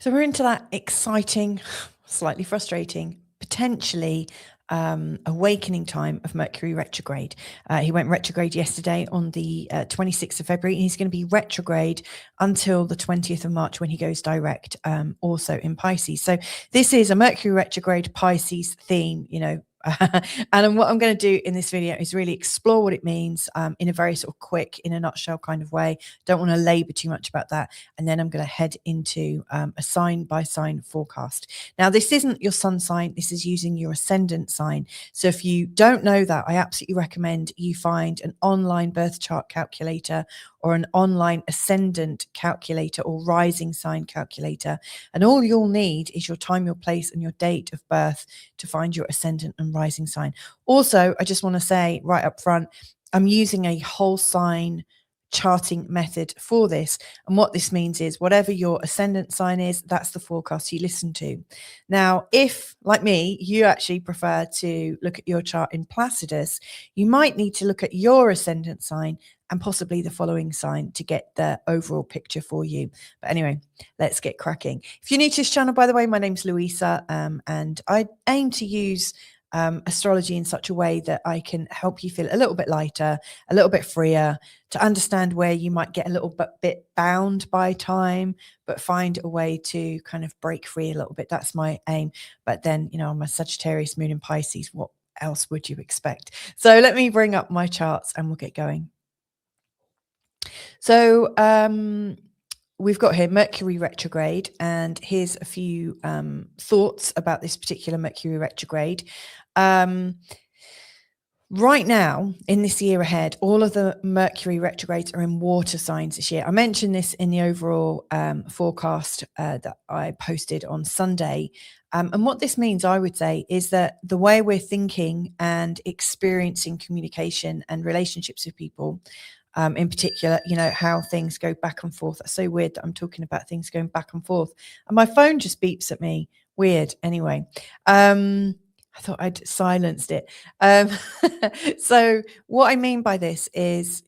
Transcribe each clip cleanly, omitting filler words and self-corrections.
So we're into that exciting, slightly frustrating, potentially awakening time of Mercury retrograde. He went retrograde yesterday on the 26th of February, and he's going to be retrograde until the 20th of March when he goes direct, also in Pisces. So this is a Mercury retrograde Pisces theme, and what I'm going to do in this video is really explore what it means in a very sort of quick, in a nutshell kind of way. Don't want to labor too much about that. And then I'm going to head into a sign by sign forecast. Now, this isn't your sun sign. This is using your ascendant sign. So if you don't know that, I absolutely recommend you find an online birth chart calculator or an online ascendant calculator or rising sign calculator. And all you'll need is your time, your place, and your date of birth to find your ascendant and rising sign. Also, I just want to say right up front, I'm using a whole sign charting method for this. And what this means is whatever your ascendant sign is, that's the forecast you listen to. Now, if, like me, you actually prefer to look at your chart in Placidus, you might need to look at your ascendant sign and possibly the following sign to get the overall picture for you. But anyway, let's get cracking. If you're new to this channel, by the way, my name's Louisa, and I aim to use astrology in such a way that I can help you feel a little bit lighter, a little bit freer, to understand where you might get a little bit bound by time, but find a way to kind of break free a little bit. That's my aim. But then, I'm a Sagittarius Moon in Pisces. What else would you expect? So let me bring up my charts and we'll get going. So we've got here Mercury retrograde, and here's a few thoughts about this particular Mercury retrograde. Right now, in this year ahead, all of the Mercury retrogrades are in water signs this year. I mentioned this in the overall forecast that I posted on Sunday. And what this means, I would say, is that the way we're thinking and experiencing communication and relationships with people, in particular, how things go back and forth. That's so weird that I'm talking about things going back and forth. And my phone just beeps at me. Weird. Anyway, I thought I'd silenced it. So what I mean by this is,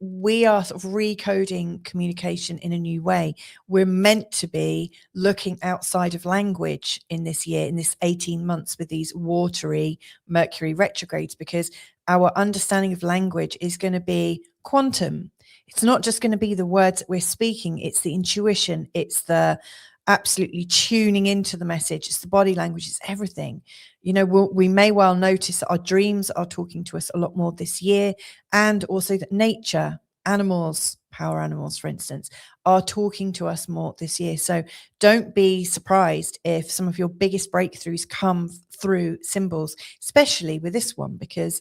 we are sort of recoding communication in a new way. We're meant to be looking outside of language in this year, in this 18 months with these watery Mercury retrogrades, because our understanding of language is going to be quantum. It's not just going to be the words that we're speaking. It's the intuition. It's the absolutely tuning into the message. It's the body language. It's everything. We may well notice that our dreams are talking to us a lot more this year, and also that nature, animals, power animals, for instance, are talking to us more this year. So don't be surprised if some of your biggest breakthroughs come through symbols, especially with this one, because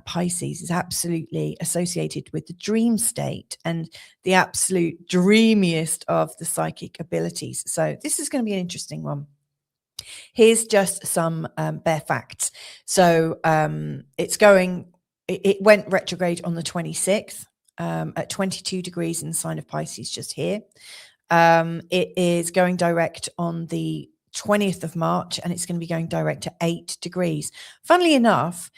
Pisces is absolutely associated with the dream state and the absolute dreamiest of the psychic abilities. So this is going to be an interesting one. Here's just some bare facts. So it went retrograde on the 26th at 22 degrees in the sign of Pisces, just here. It is going direct on the 20th of March, and it's going to be going direct to 8 degrees. Funnily enough,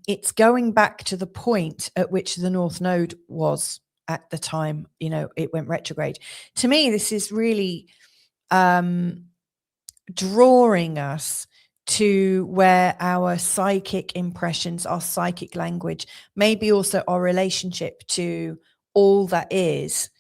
it's going back to the point at which the North Node was at the time, it went retrograde. To me, this is really drawing us to where our psychic impressions, our psychic language, maybe also our relationship to all that is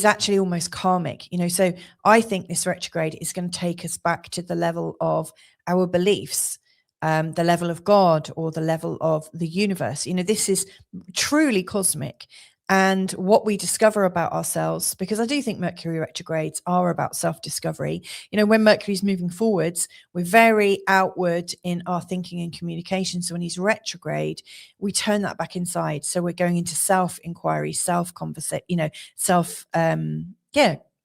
actually almost karmic. So I think this retrograde is going to take us back to the level of our beliefs, the level of God, or the level of the universe. This is truly cosmic, and what we discover about ourselves, because I do think Mercury retrogrades are about self-discovery. When Mercury's moving forwards, we're very outward in our thinking and communication. So when he's retrograde, we turn that back inside. So we're going into self-inquiry, self-conversation,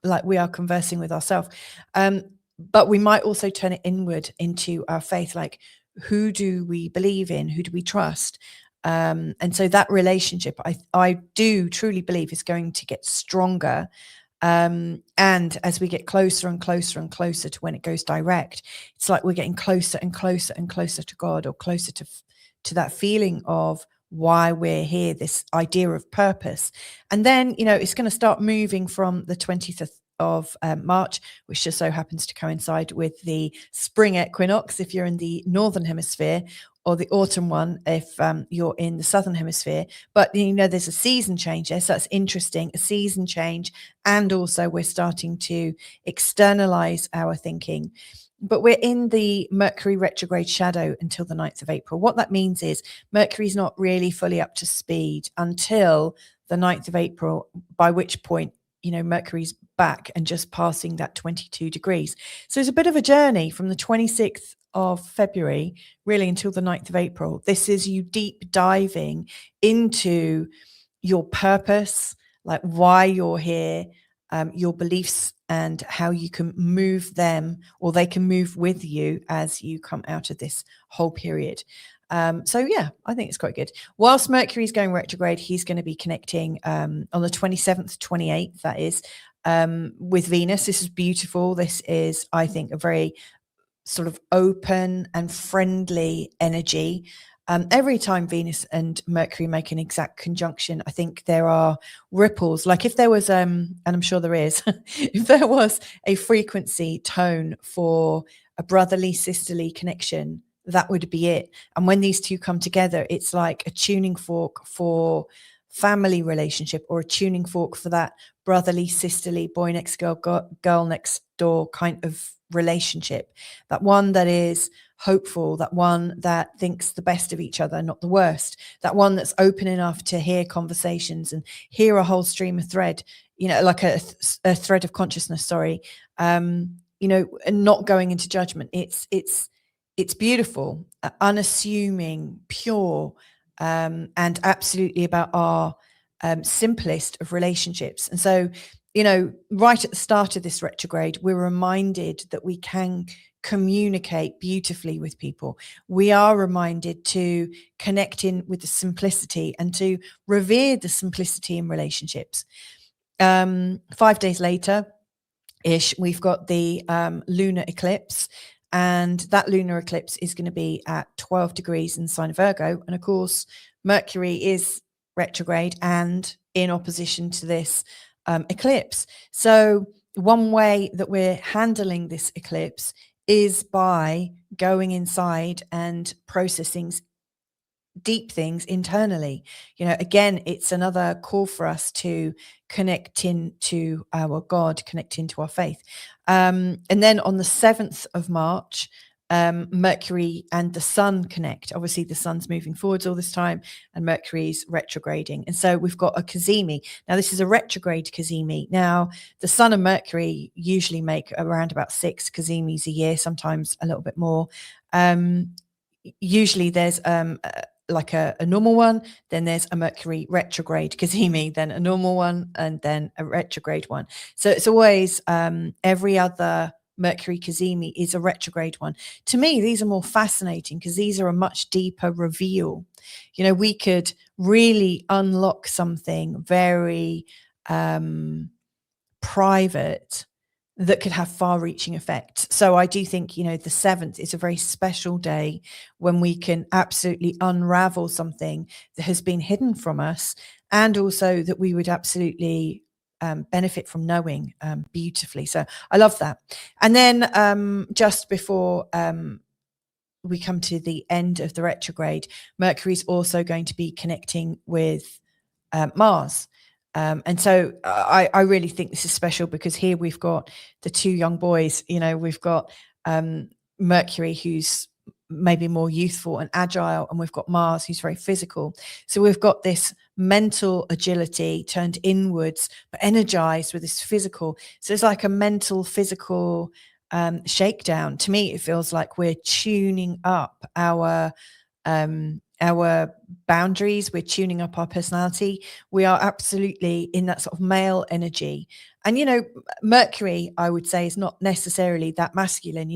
like we are conversing with ourselves. But we might also turn it inward into our faith, like, who do we believe in? Who do we trust? And so that relationship, I do truly believe, is going to get stronger. And as we get closer and closer and closer to when it goes direct, it's like we're getting closer and closer and closer to God, or closer to that feeling of why we're here, this idea of purpose. And then, it's going to start moving from the 20th of March, which just so happens to coincide with the spring equinox if you're in the northern hemisphere, or the autumn one if you're in the southern hemisphere. But there's a season change there, so that's interesting. A season change, and also we're starting to externalize our thinking. But we're in the Mercury retrograde shadow until the 9th of April. What that means is Mercury's not really fully up to speed until the 9th of April, by which point, Mercury's back and just passing that 22 degrees. So it's a bit of a journey from the 26th of February, really, until the 9th of April. This is you deep diving into your purpose, like why you're here, your beliefs, and how you can move them, or they can move with you as you come out of this whole period. So yeah, I think it's quite good. Whilst Mercury's going retrograde, he's going to be connecting on the 27th, 28th, that is, with Venus. This is beautiful. This is, I think, a very sort of open and friendly energy. Every time Venus and Mercury make an exact conjunction, I think there are ripples. Like if there was, and I'm sure there is, if there was a frequency tone for a brotherly, sisterly connection, that would be it. And when these two come together, it's like a tuning fork for family relationship, or a tuning fork for that brotherly, sisterly, boy next girl, girl next door kind of relationship. That one that is hopeful, that one that thinks the best of each other, not the worst, that one that's open enough to hear conversations and hear a whole stream of thread, like a thread of consciousness, and not going into judgment. It's beautiful, unassuming, pure, and absolutely about our simplest of relationships. And so, right at the start of this retrograde, we're reminded that we can communicate beautifully with people. We are reminded to connect in with the simplicity and to revere the simplicity in relationships. 5 days later ish, we've got the lunar eclipse. And that lunar eclipse is going to be at 12 degrees in the sign of Virgo. And of course, Mercury is retrograde and in opposition to this eclipse. So one way that we're handling this eclipse is by going inside and processing deep things internally. Again, it's another call for us to connect into our God, connect into our faith. And then on the 7th of March, Mercury and the Sun connect. Obviously, the Sun's moving forwards all this time, and Mercury's retrograding. And so we've got a cazimi. Now, this is a retrograde cazimi. Now, the Sun and Mercury usually make around about 6 cazimis a year, sometimes a little bit more. Usually there's like a normal one, then there's a Mercury retrograde cazimi, then a normal one, and then a retrograde one. So it's always every other Mercury cazimi is a retrograde one. To me, these are more fascinating because these are a much deeper reveal. We could really unlock something very private that could have far-reaching effects. So I do think, the 7th is a very special day when we can absolutely unravel something that has been hidden from us, and also that we would absolutely benefit from knowing beautifully. So I love that. And then just before we come to the end of the retrograde, Mercury's also going to be connecting with Mars. And so I really think this is special because here we've got the two young boys. We've got Mercury, who's maybe more youthful and agile, and we've got Mars, who's very physical. So we've got this mental agility turned inwards, but energized with this physical. So it's like a mental, physical shakedown. To me, it feels like we're tuning up our boundaries, we're tuning up our personality. We are absolutely in that sort of male energy. And Mercury, I would say, is not necessarily that masculine.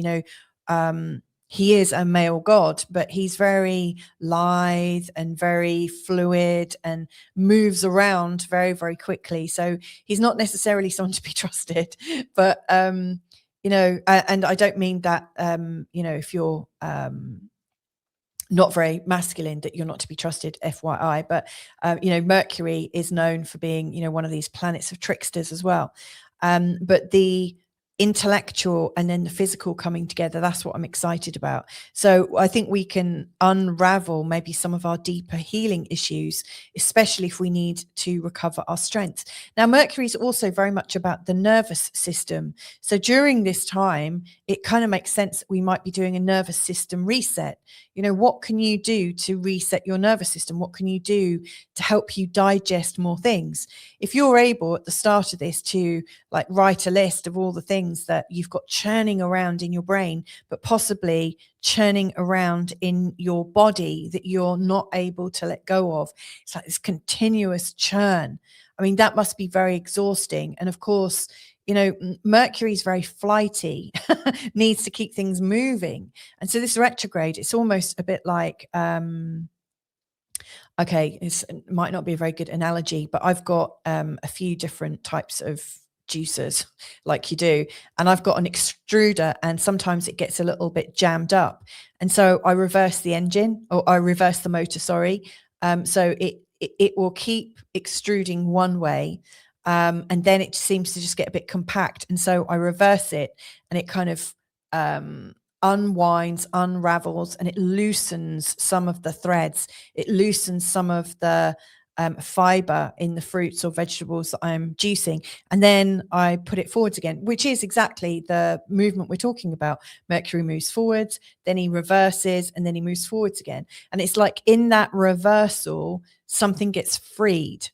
He is a male god, but he's very lithe and very fluid and moves around very, very quickly. So he's not necessarily someone to be trusted. But and I don't mean that if you're not very masculine, that you're not to be trusted, FYI. But Mercury is known for being one of these planets of tricksters as well. But the intellectual and then the physical coming together, that's what I'm excited about. So I think we can unravel maybe some of our deeper healing issues, especially if we need to recover our strength. Now, Mercury is also very much about the nervous system. So during this time, it kind of makes sense that we might be doing a nervous system reset. You know, what can you do to reset your nervous system? What can you do to help you digest more things? If you're able at the start of this to like write a list of all the things that you've got churning around in your brain, but possibly churning around in your body that you're not able to let go of. It's like this continuous churn. I mean, that must be very exhausting. And of course, you know, Mercury is very flighty, needs to keep things moving. And so this retrograde, it's almost a bit like, okay, it might not be a very good analogy, but I've got a few different types of juicers like you do, and I've got an extruder, and sometimes it gets a little bit jammed up, and so I reverse the engine, or I reverse the motor, sorry. So it will keep extruding one way, and then it seems to just get a bit compact, and so I reverse it, and it kind of unwinds, unravels, and it loosens some of the threads. It loosens some of the fiber in the fruits or vegetables that I'm juicing, and then I put it forwards again, which is exactly the movement we're talking about. Mercury moves forwards, then he reverses, and then he moves forwards again. And it's like in that reversal, something gets freed.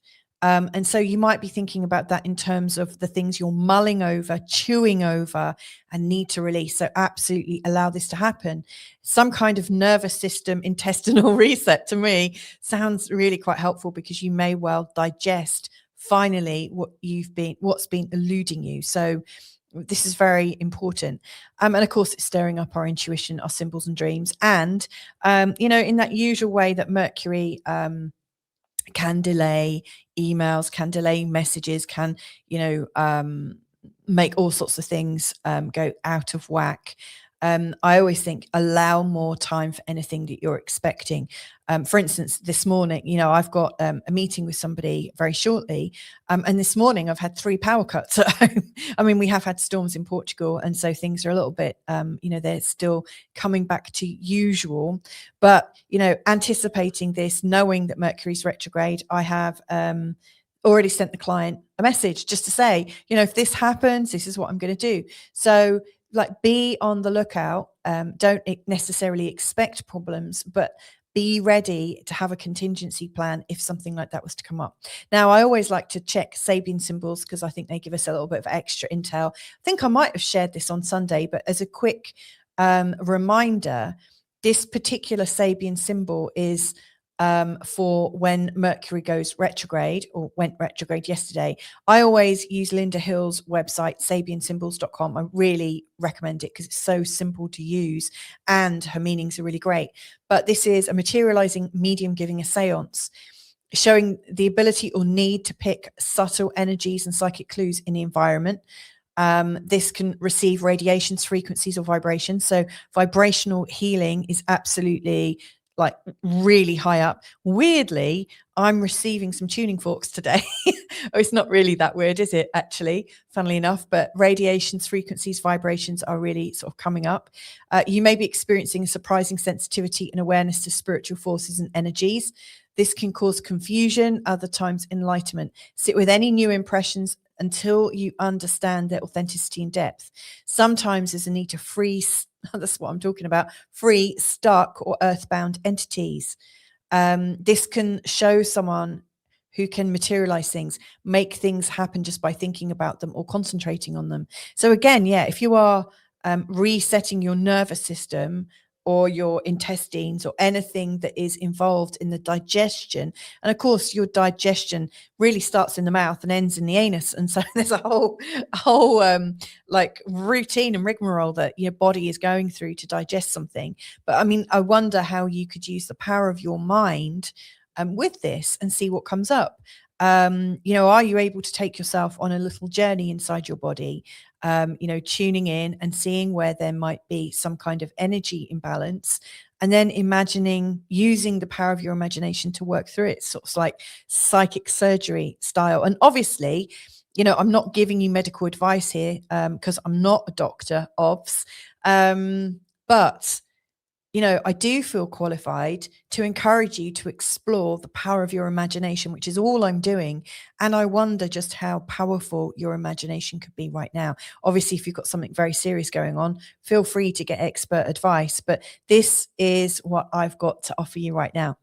And so you might be thinking about that in terms of the things you're mulling over, chewing over, and need to release. So absolutely allow this to happen. Some kind of nervous system, intestinal reset to me sounds really quite helpful, because you may well digest finally what's been eluding you. So this is very important. And of course, it's stirring up our intuition, our symbols and dreams. And, you know, in that usual way that Mercury can delay emails, can delay messages, can, you know, make all sorts of things go out of whack. I always think allow more time for anything that you're expecting. For instance, this morning, you know, I've got a meeting with somebody very shortly. And this morning I've had 3 power cuts at home. I mean, we have had storms in Portugal, and so things are a little bit, you know, they're still coming back to usual. But, you know, anticipating this, knowing that Mercury's retrograde, I have already sent the client a message just to say, you know, if this happens, this is what I'm going to do. So like, be on the lookout. Don't necessarily expect problems, but be ready to have a contingency plan if something like that was to come up. Now, I always like to check Sabian symbols, because I think they give us a little bit of extra intel. I think I might have shared this on Sunday, but as a quick reminder, this particular Sabian symbol is for when Mercury goes retrograde, or went retrograde yesterday. I always use Linda Hill's website, sabiansymbols.com. I really recommend it because it's so simple to use and her meanings are really great. But this is a materializing medium giving a seance, showing the ability or need to pick subtle energies and psychic clues in the environment. This can receive radiations, frequencies, or vibrations. So vibrational healing is absolutely like really high up. Weirdly, I'm receiving some tuning forks today. Oh, it's not really that weird, is it, actually, funnily enough? But radiations, frequencies, vibrations are really sort of coming up. You may be experiencing a surprising sensitivity and awareness to spiritual forces and energies. This can cause confusion, other times enlightenment. Sit with any new impressions until you understand their authenticity and depth. Sometimes there's a need to free, that's what I'm talking about, free, stuck, or earthbound entities. This can show someone who can materialize things, make things happen just by thinking about them or concentrating on them. So again, yeah, if you are resetting your nervous system or your intestines or anything that is involved in the digestion, and of course your digestion really starts in the mouth and ends in the anus, and so there's a whole like routine and rigmarole that your body is going through to digest something. But I mean, I wonder how you could use the power of your mind with this and see what comes up. You know, are you able to take yourself on a little journey inside your body, you know, tuning in and seeing where there might be some kind of energy imbalance, and then imagining using the power of your imagination to work through it, sort of like psychic surgery style. And obviously, I'm not giving you medical advice here because I'm not a doctor, obvs. But I do feel qualified to encourage you to explore the power of your imagination, which is all I'm doing. And I wonder just how powerful your imagination could be right now. Obviously, if you've got something very serious going on, feel free to get expert advice. But this is what I've got to offer you right now.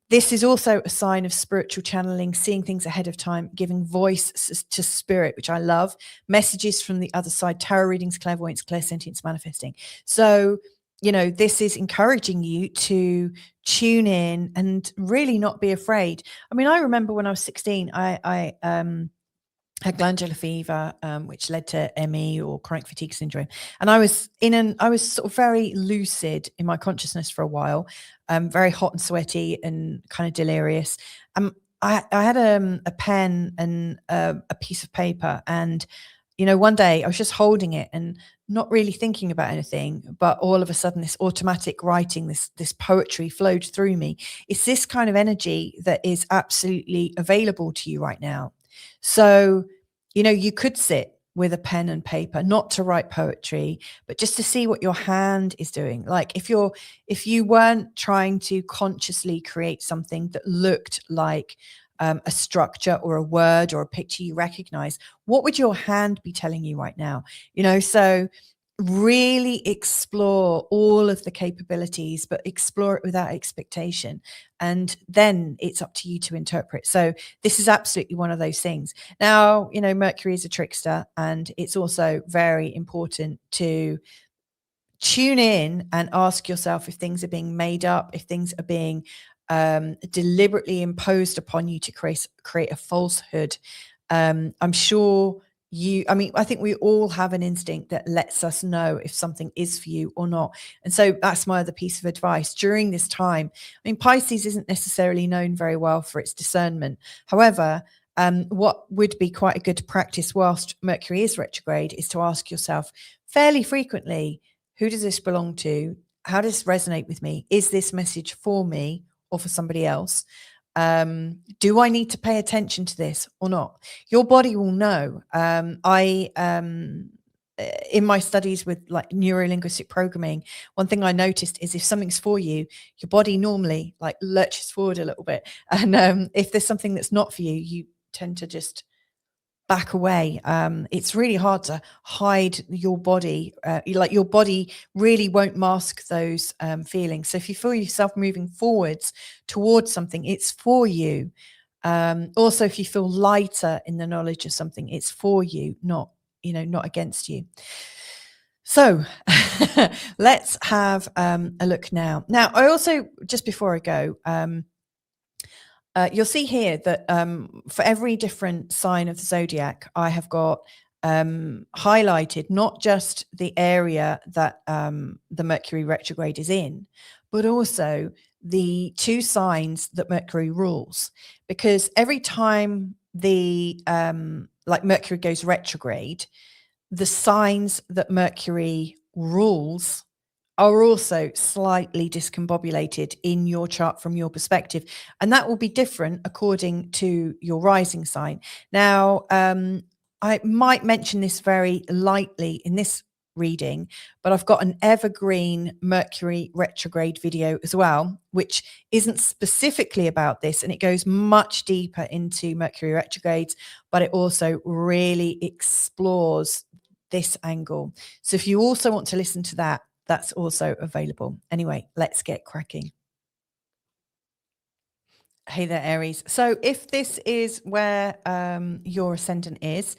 This is also a sign of spiritual channeling, seeing things ahead of time, giving voice to spirit, which I love. Messages from the other side, tarot readings, clairvoyance, clairsentience, manifesting. So, this is encouraging you to tune in and really not be afraid. I mean, I remember when I was 16, I had glandular fever, which led to ME or chronic fatigue syndrome. And I was sort of very lucid in my consciousness for a while, very hot and sweaty and kind of delirious. I had a pen and a piece of paper, and one day I was just holding it and not really thinking about anything, but all of a sudden this automatic writing, this poetry flowed through me. It's this kind of energy that is absolutely available to you right now. So, you could sit with a pen and paper, not to write poetry, but just to see what your hand is doing. Like if you weren't trying to consciously create something that looked like a structure or a word or a picture you recognize, what would your hand be telling you right now? So really explore all of the capabilities, but explore it without expectation. And then it's up to you to interpret. So this is absolutely one of those things. Now, Mercury is a trickster, and it's also very important to tune in and ask yourself if things are being made up, if things are being deliberately imposed upon you to create a falsehood. I'm sure I think we all have an instinct that lets us know if something is for you or not. And so that's my other piece of advice during this time. I mean, Pisces isn't necessarily known very well for its discernment. However, what would be quite a good practice whilst Mercury is retrograde is to ask yourself fairly frequently, who does this belong to? How does this resonate with me? Is this message for me or for somebody else? Do I need to pay attention to this or not? Your body will know. In my studies with like neuro-linguistic programming, one thing I noticed is if something's for you, your body normally like lurches forward a little bit. And if there's something that's not for you, you tend to just back away. It's really hard to hide your body. Like your body really won't mask those feelings. So if you feel yourself moving forwards towards something, it's for you. Also, if you feel lighter in the knowledge of something, it's for you, not against you. So let's have a look now. Now, I also, just before I go, you'll see here that for every different sign of the zodiac, I have got highlighted not just the area that the Mercury retrograde is in, but also the two signs that Mercury rules. Because every time the Mercury goes retrograde, the signs that Mercury rules are also slightly discombobulated in your chart from your perspective. And that will be different according to your rising sign. Now, I might mention this very lightly in this reading, but I've got an evergreen Mercury retrograde video as well, which isn't specifically about this, and it goes much deeper into Mercury retrogrades, but it also really explores this angle. So if you also want to listen to that, that's also available. Anyway, let's get cracking. Hey there, Aries. So if this is where your ascendant is,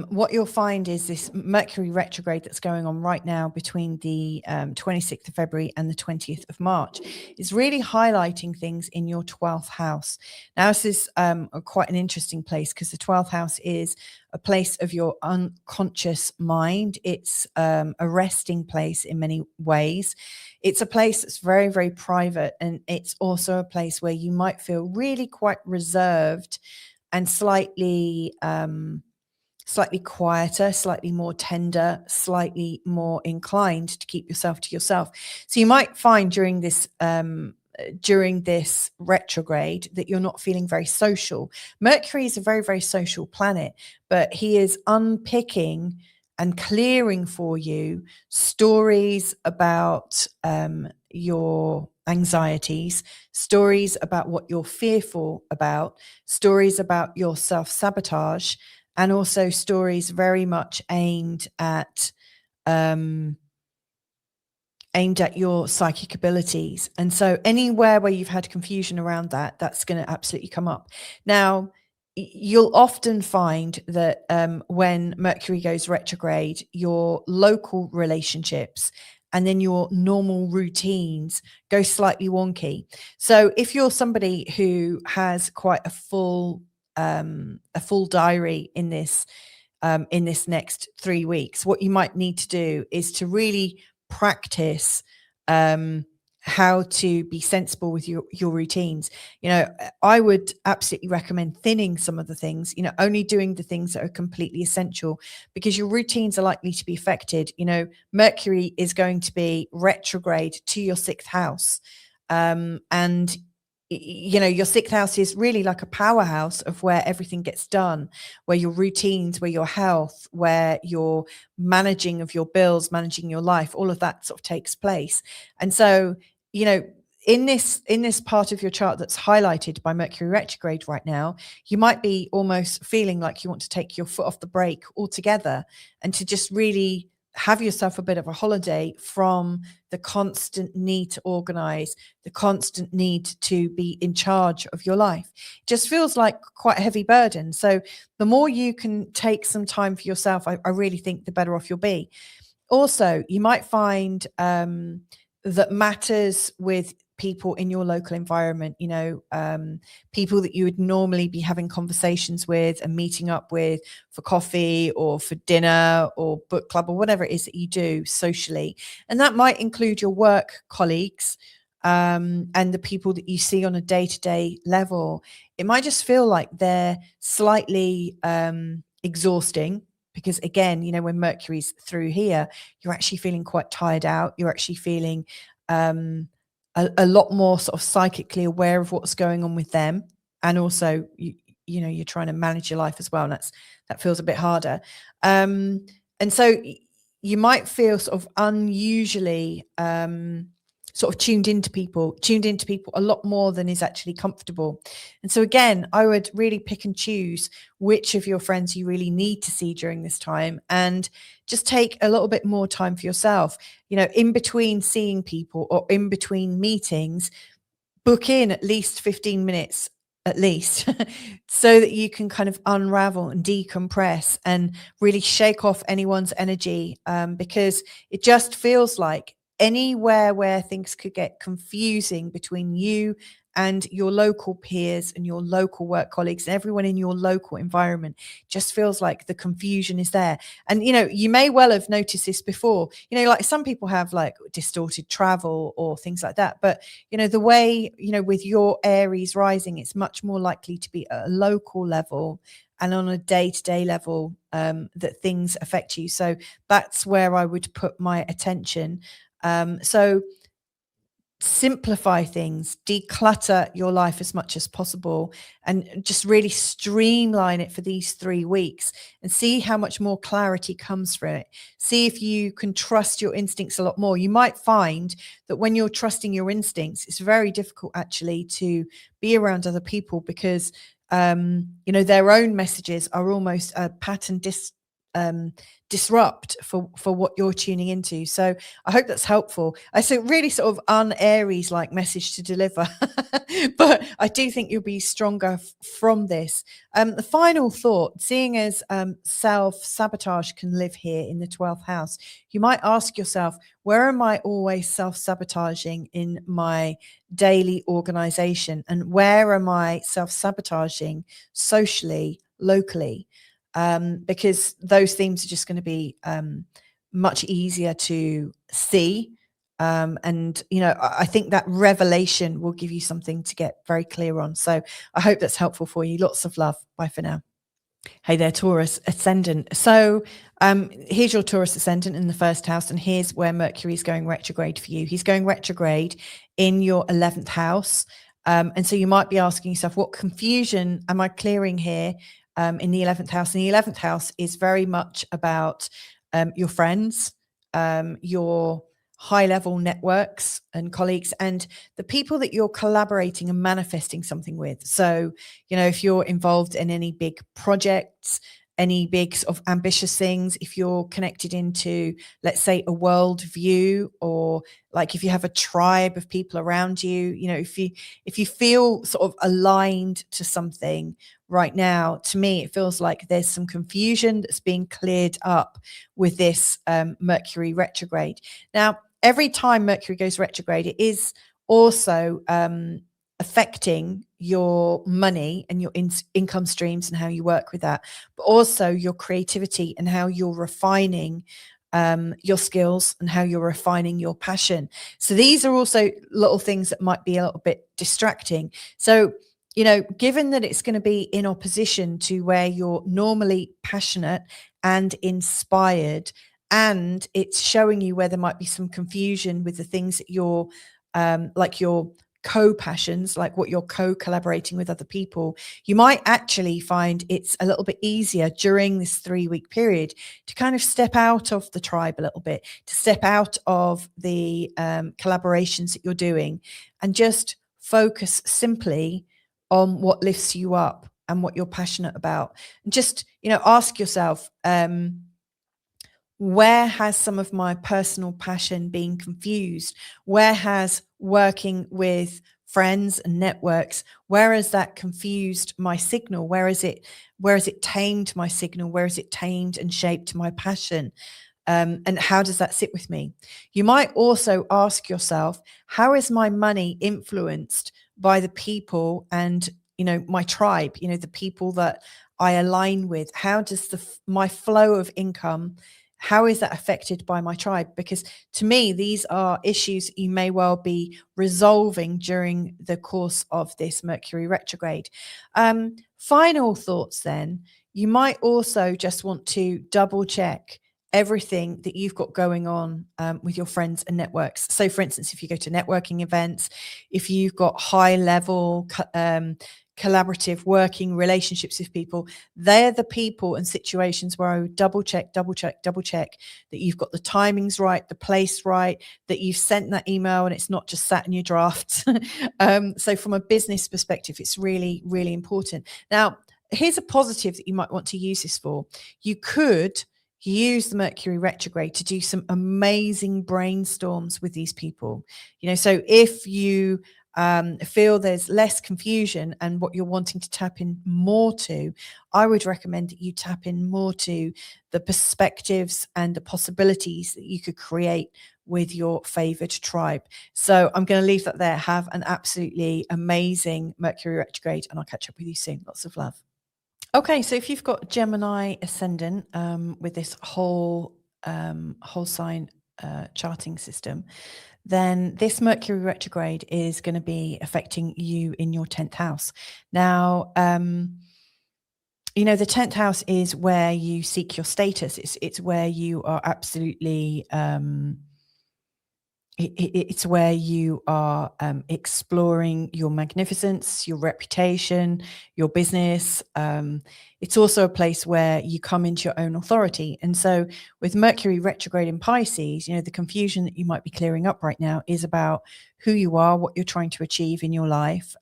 what you'll find is this Mercury retrograde that's going on right now between the 26th of February and the 20th of March is really highlighting things in your 12th house. Now, this is quite an interesting place because the 12th house is a place of your unconscious mind. It's a resting place in many ways. It's a place that's very, very private, and it's also a place where you might feel really quite reserved and slightly quieter, slightly more tender, slightly more inclined to keep yourself to yourself. So you might find during this during this retrograde that you're not feeling very social. Mercury is a very, very social planet, but he is unpicking and clearing for you stories about your anxieties, stories about what you're fearful about, stories about your self-sabotage, and also stories very much aimed at your psychic abilities. And so anywhere where you've had confusion around that, that's going to absolutely come up. Now, you'll often find that when Mercury goes retrograde, your local relationships and then your normal routines go slightly wonky. So if you're somebody who has quite a full diary in this next 3 weeks, what you might need to do is to really practice how to be sensible with your routines. I would absolutely recommend thinning some of the things, only doing the things that are completely essential, because your routines are likely to be affected. Mercury is going to be retrograde to your 6th house. And your 6th house is really like a powerhouse of where everything gets done, where your routines, where your health, where your managing of your bills, managing your life, all of that sort of takes place. And so, in this part of your chart that's highlighted by Mercury retrograde right now, you might be almost feeling like you want to take your foot off the brake altogether and to just really have yourself a bit of a holiday from the constant need to organize, the constant need to be in charge of your life. It just feels like quite a heavy burden. So the more you can take some time for yourself, I really think the better off you'll be. Also, you might find that matters with people in your local environment, people that you would normally be having conversations with and meeting up with for coffee or for dinner or book club or whatever it is that you do socially. And that might include your work colleagues and the people that you see on a day-to-day level. It might just feel like they're slightly exhausting, because again, when Mercury's through here, you're actually feeling quite tired out. You're actually feeling a lot more sort of psychically aware of what's going on with them, and also you're trying to manage your life as well, and that feels a bit harder. And so you might feel sort of unusually sort of tuned into people a lot more than is actually comfortable. And so again, I would really pick and choose which of your friends you really need to see during this time, and just take a little bit more time for yourself. In between seeing people or in between meetings, book in at least 15 minutes at least so that you can kind of unravel and decompress and really shake off anyone's energy, because it just feels like anywhere where things could get confusing between you and your local peers and your local work colleagues and everyone in your local environment, just feels like the confusion is there. And, you may well have noticed this before, like some people have like distorted travel or things like that. But, the way, with your Aries rising, it's much more likely to be at a local level and on a day-to-day level that things affect you. So that's where I would put my attention. So simplify things, declutter your life as much as possible, and just really streamline it for these 3 weeks and see how much more clarity comes from it. See if you can trust your instincts a lot more. You might find that when you're trusting your instincts, it's very difficult actually to be around other people, because their own messages are almost a pattern disrupt for what you're tuning into. So I hope that's helpful. I say really sort of un-Aries like message to deliver, but I do think you'll be stronger from this. The final thought, seeing as self-sabotage can live here in the 12th house, you might ask yourself, where am I always self-sabotaging in my daily organization? And where am I self-sabotaging socially, locally? Because those themes are just going to be much easier to see. And, I think that revelation will give you something to get very clear on. So I hope that's helpful for you. Lots of love. Bye for now. Hey there, Taurus Ascendant. So here's your Taurus Ascendant in the 1st house, and here's where Mercury is going retrograde for you. He's going retrograde in your 11th house. And so you might be asking yourself, what confusion am I clearing here in the 11th house? And the 11th house is very much about your friends, your high-level networks and colleagues, and the people that you're collaborating and manifesting something with. So, if you're involved in any big projects, any big sort of ambitious things, if you're connected into, let's say, a world view, or like if you have a tribe of people around you, if you feel sort of aligned to something right now, to me, it feels like there's some confusion that's being cleared up with this Mercury retrograde. Now, every time Mercury goes retrograde, it is also affecting your money and your income streams and how you work with that, but also your creativity and how you're refining your skills and how you're refining your passion. So these are also little things that might be a little bit distracting. So, given that it's going to be in opposition to where you're normally passionate and inspired, and it's showing you where there might be some confusion with the things that you're like your co-passions, like what you're co-collaborating with other people, you might actually find it's a little bit easier during this 3-week period to kind of step out of the tribe a little bit, to step out of the collaborations that you're doing, and just focus simply on what lifts you up and what you're passionate about. And just, ask yourself, where has some of my personal passion been confused? Where has working with friends and networks, where has that confused my signal? Where is it tamed my signal? Where is it tamed and shaped my passion? And how does that sit with me? You might also ask yourself, how is my money influenced by the people and, my tribe, the people that I align with? How does my flow of income, how is that affected by my tribe? Because to me, these are issues you may well be resolving during the course of this Mercury retrograde. Final thoughts then, you might also just want to double check everything that you've got going on with your friends and networks. So for instance, if you go to networking events, if you've got high level collaborative working relationships with people, they're the people and situations where I would double check that you've got the timings right, the place right, that you've sent that email and it's not just sat in your drafts. So from a business perspective, it's really, really important. Now, here's a positive that you might want to use this for. You could use the Mercury retrograde to do some amazing brainstorms with these people. So if you feel there's less confusion and what you're wanting to tap in more to, I would recommend that you tap in more to the perspectives and the possibilities that you could create with your favored tribe. So I'm going to leave that there. Have an absolutely amazing Mercury retrograde, and I'll catch up with you soon. Lots of love. Okay, so if you've got Gemini Ascendant with this whole sign charting system, then this Mercury retrograde is going to be affecting you in your 10th house. Now, the 10th house is where you seek your status. It's where you are absolutely it's where you are exploring your magnificence, your reputation, your business. It's also a place where you come into your own authority. And so with Mercury retrograde in Pisces, the confusion that you might be clearing up right now is about who you are, what you're trying to achieve in your life.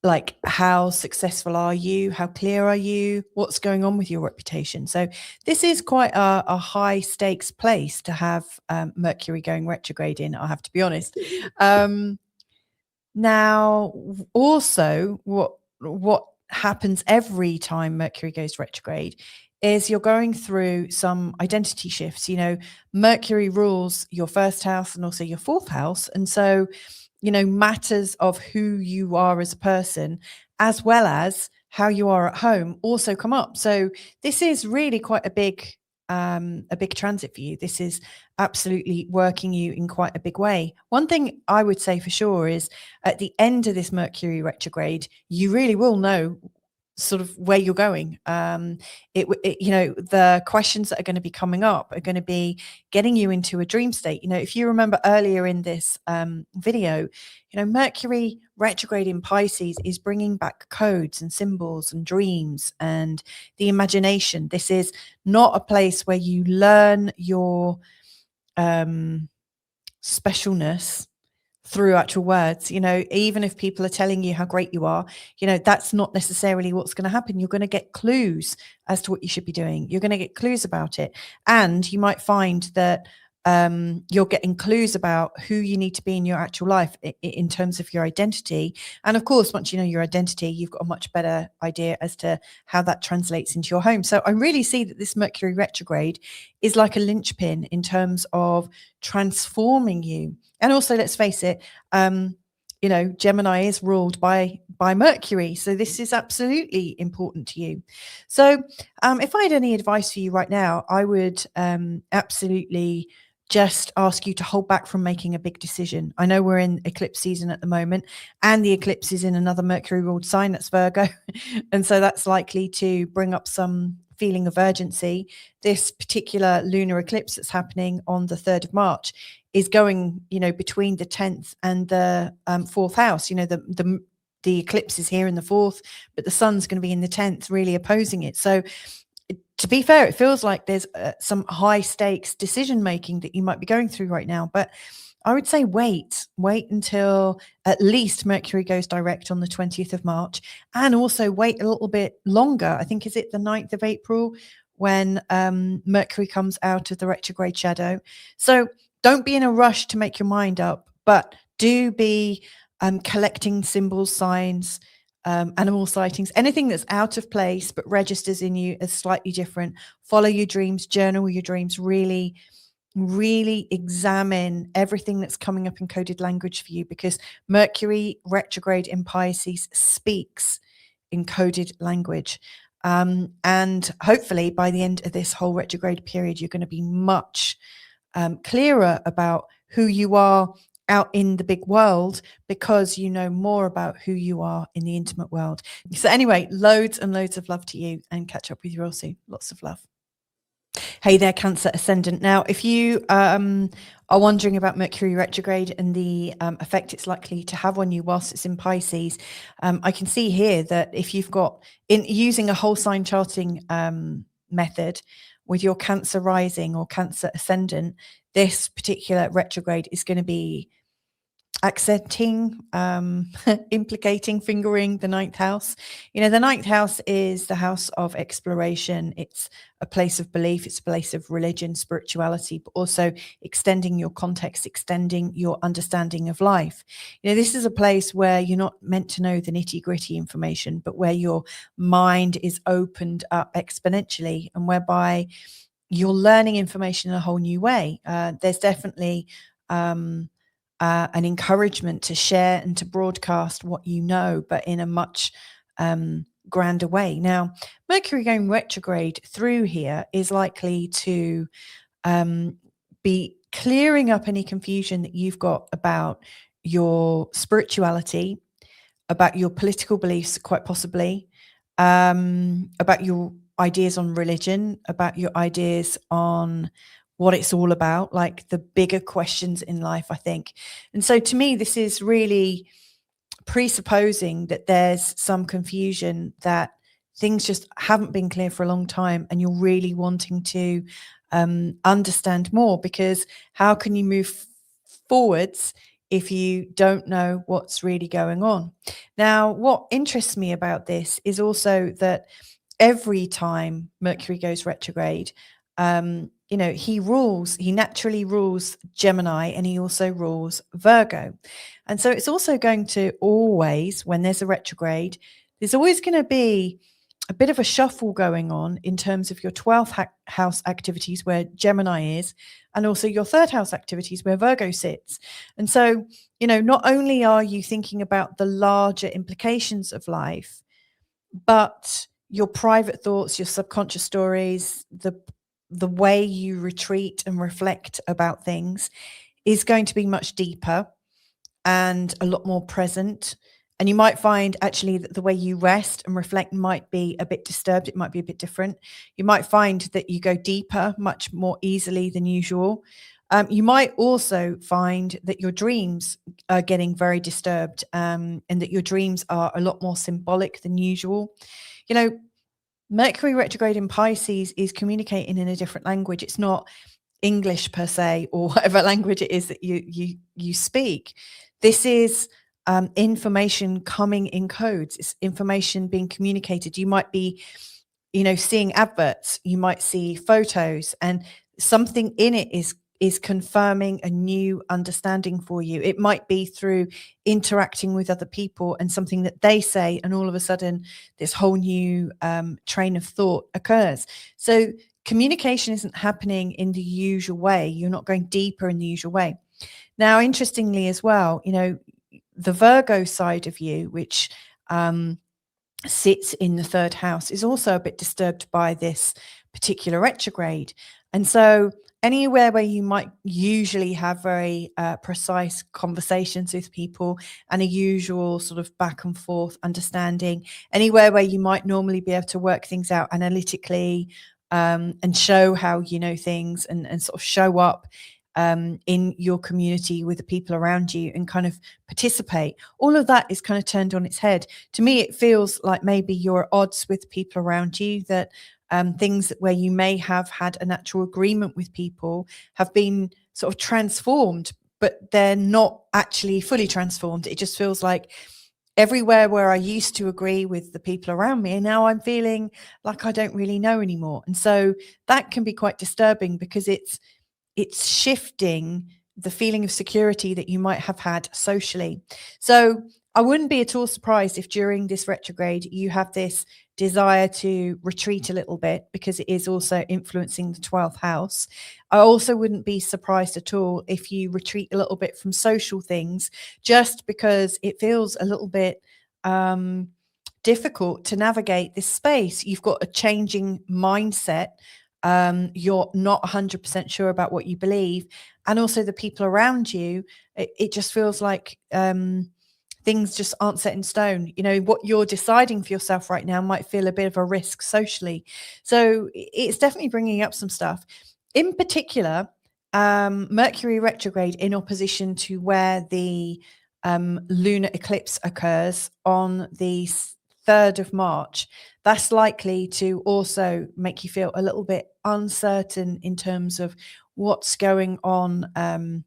Like, how successful are you? How clear are you? What's going on with your reputation? So this is quite a high stakes place to have Mercury going retrograde in, I have to be honest. Now, also, what happens every time Mercury goes retrograde is you're going through some identity shifts. Mercury rules your first house and also your fourth house. And so matters of who you are as a person, as well as how you are at home, also come up. So this is really quite a big transit for you. This is absolutely working you in quite a big way. One thing I would say for sure is at the end of this Mercury retrograde, you really will know sort of where you're going. The questions that are going to be coming up are going to be getting you into a dream state. If you remember earlier in this video, Mercury retrograde in Pisces is bringing back codes and symbols and dreams and the imagination. This is not a place where you learn your specialness through actual words. Even if people are telling you how great you are, that's not necessarily what's going to happen. You're going to get clues as to what you should be doing. You're going to get clues about it. And you might find that you're getting clues about who you need to be in your actual life in terms of your identity. And of course, once you know your identity, you've got a much better idea as to how that translates into your home. So I really see that this Mercury retrograde is like a linchpin in terms of transforming you. And also, let's face it, Gemini is ruled by Mercury. So this is absolutely important to you. So if I had any advice for you right now, I would absolutely just ask you to hold back from making a big decision. I know we're in eclipse season at the moment, and the eclipse is in another Mercury ruled sign, that's Virgo. And so that's likely to bring up some feeling of urgency. This particular lunar eclipse that's happening on the 3rd of March is going, between the 10th and the 4th house. The eclipse is here in the 4th, but the sun's going to be in the 10th, really opposing it. So to be fair, it feels like there's some high stakes decision making that you might be going through right now. But I would say wait until at least Mercury goes direct on the 20th of March, and also wait a little bit longer. I think, is it the 9th of April when Mercury comes out of the retrograde shadow? So don't be in a rush to make your mind up, but do be collecting symbols, signs, animal sightings, anything that's out of place but registers in you as slightly different. Follow your dreams, journal your dreams, really examine everything that's coming up in coded language for you, because Mercury retrograde in Pisces speaks in coded language. And hopefully by the end of this whole retrograde period, you're going to be much clearer about who you are out in the big world, because you know more about who you are in the intimate world. So anyway, loads and loads of love to you, and catch up with you all soon. Lots of love. Hey there, Cancer Ascendant. Now, if you are wondering about Mercury retrograde and the effect it's likely to have on you whilst it's in Pisces, I can see here that if you've got, in using a whole sign charting method with your Cancer rising or Cancer Ascendant, this particular retrograde is going to be accenting, implicating, fingering the 9th house. The 9th house is the house of exploration. It's a place of belief. It's a place of religion, spirituality, but also extending your context, extending your understanding of life. This is a place where you're not meant to know the nitty-gritty information, but where your mind is opened up exponentially, and whereby you're learning information in a whole new way. There's definitely an encouragement to share and to broadcast what you know, but in a much grander way. Now, Mercury going retrograde through here is likely to be clearing up any confusion that you've got about your spirituality, about your political beliefs, quite possibly, about your ideas on religion, about your ideas on what it's all about, like the bigger questions in life, I think. And so to me, this is really presupposing that there's some confusion, that things just haven't been clear for a long time, and you're really wanting to understand more, because how can you move forwards if you don't know what's really going on? Now, what interests me about this is also that every time Mercury goes retrograde, he naturally rules Gemini, and he also rules Virgo. And so it's also going to always, when there's a retrograde, there's always going to be a bit of a shuffle going on in terms of your 12th house activities, where Gemini is, and also your 3rd house activities, where Virgo sits. And so, not only are you thinking about the larger implications of life, but your private thoughts, your subconscious stories, the way you retreat and reflect about things is going to be much deeper and a lot more present And you might find actually that the way you rest and reflect might be a bit disturbed. It might be a bit different. You might find that you go deeper much more easily than usual. You might also find that your dreams are getting very disturbed, and that your dreams are a lot more symbolic than usual. You know, Mercury retrograde in Pisces is communicating in a different language. It's not English per se, or whatever language it is that you speak. This is information coming in codes. It's information being communicated. You might be, seeing adverts. You might see photos, and something in it is confirming a new understanding for you. It might be through interacting with other people and something that they say, and all of a sudden this whole new train of thought occurs. So communication isn't happening in the usual way. You're not going deeper in the usual way. Now, interestingly as well, the Virgo side of you, which sits in the third house, is also a bit disturbed by this particular retrograde. And so anywhere where you might usually have very precise conversations with people and a usual sort of back and forth understanding, anywhere where you might normally be able to work things out analytically, and show how you know things, and sort of show up in your community with the people around you and kind of participate, all of that is kind of turned on its head. To me, it feels like maybe you're at odds with people around you, that things where you may have had a natural agreement with people have been sort of transformed, but they're not actually fully transformed. It just feels like everywhere where I used to agree with the people around me, and now I'm feeling like I don't really know anymore. And so that can be quite disturbing, because it's shifting the feeling of security that you might have had socially. So I wouldn't be at all surprised if during this retrograde you have this desire to retreat a little bit, because it is also influencing the 12th house. I also wouldn't be surprised at all if you retreat a little bit from social things, just because it feels a little bit difficult to navigate this space. You've got a changing mindset. You're not 100% sure about what you believe, and also the people around you, it just feels like things just aren't set in stone. What you're deciding for yourself right now might feel a bit of a risk socially. So it's definitely bringing up some stuff. In particular, Mercury retrograde in opposition to where the lunar eclipse occurs on the 3rd of March, that's likely to also make you feel a little bit uncertain in terms of what's going on,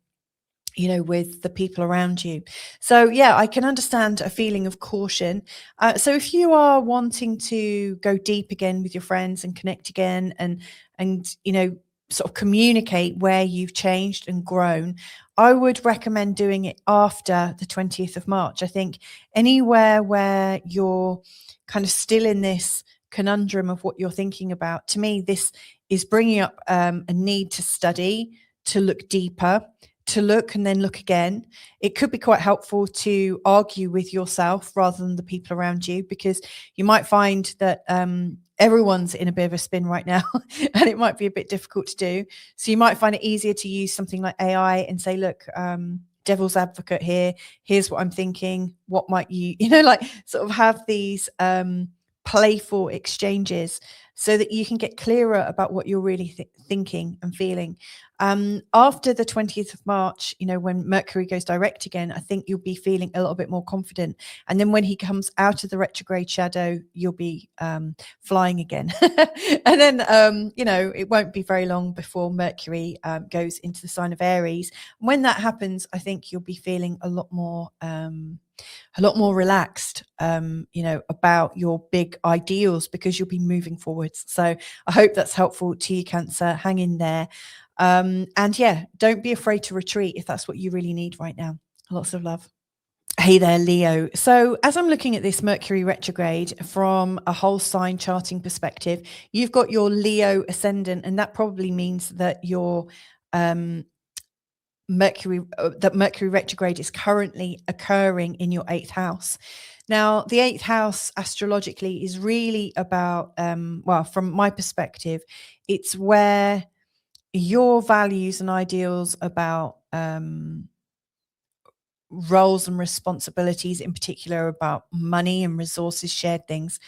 with the people around you. So yeah, I can understand a feeling of caution. So if you are wanting to go deep again with your friends and connect again, and sort of communicate where you've changed and grown, I would recommend doing it after the 20th of March. I think anywhere where you're kind of still in this conundrum of what you're thinking about, to me, this is bringing up a need to study, to look deeper, to look and then look again. It could be quite helpful to argue with yourself rather than the people around you, because you might find that everyone's in a bit of a spin right now and it might be a bit difficult to do. So you might find it easier to use something like AI and say, look, devil's advocate here, here's what I'm thinking, what might you, like sort of have these playful exchanges so that you can get clearer about what you're really thinking and feeling. After the 20th of March, when Mercury goes direct again, I think you'll be feeling a little bit more confident. And then when he comes out of the retrograde shadow, you'll be flying again. And then, it won't be very long before Mercury goes into the sign of Aries. When that happens, I think you'll be feeling a lot more relaxed, about your big ideals, because you'll be moving forwards. So I hope that's helpful to you, Cancer. Hang in there. And yeah, don't be afraid to retreat if that's what you really need right now. Lots of love. Hey there, Leo. So as I'm looking at this Mercury retrograde from a whole sign charting perspective, you've got your Leo ascendant, and that probably means that your Mercury retrograde is currently occurring in your 8th house. Now, the 8th house astrologically is really about, from my perspective, it's where your values and ideals about roles and responsibilities, in particular about money and resources, shared things,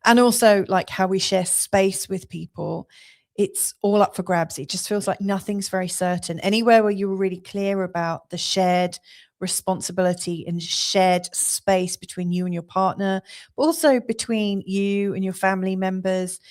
and also like how we share space with people. It's all up for grabs. It just feels like nothing's very certain. Anywhere where you were really clear about the shared responsibility and shared space between you and your partner, but also between you and your family members.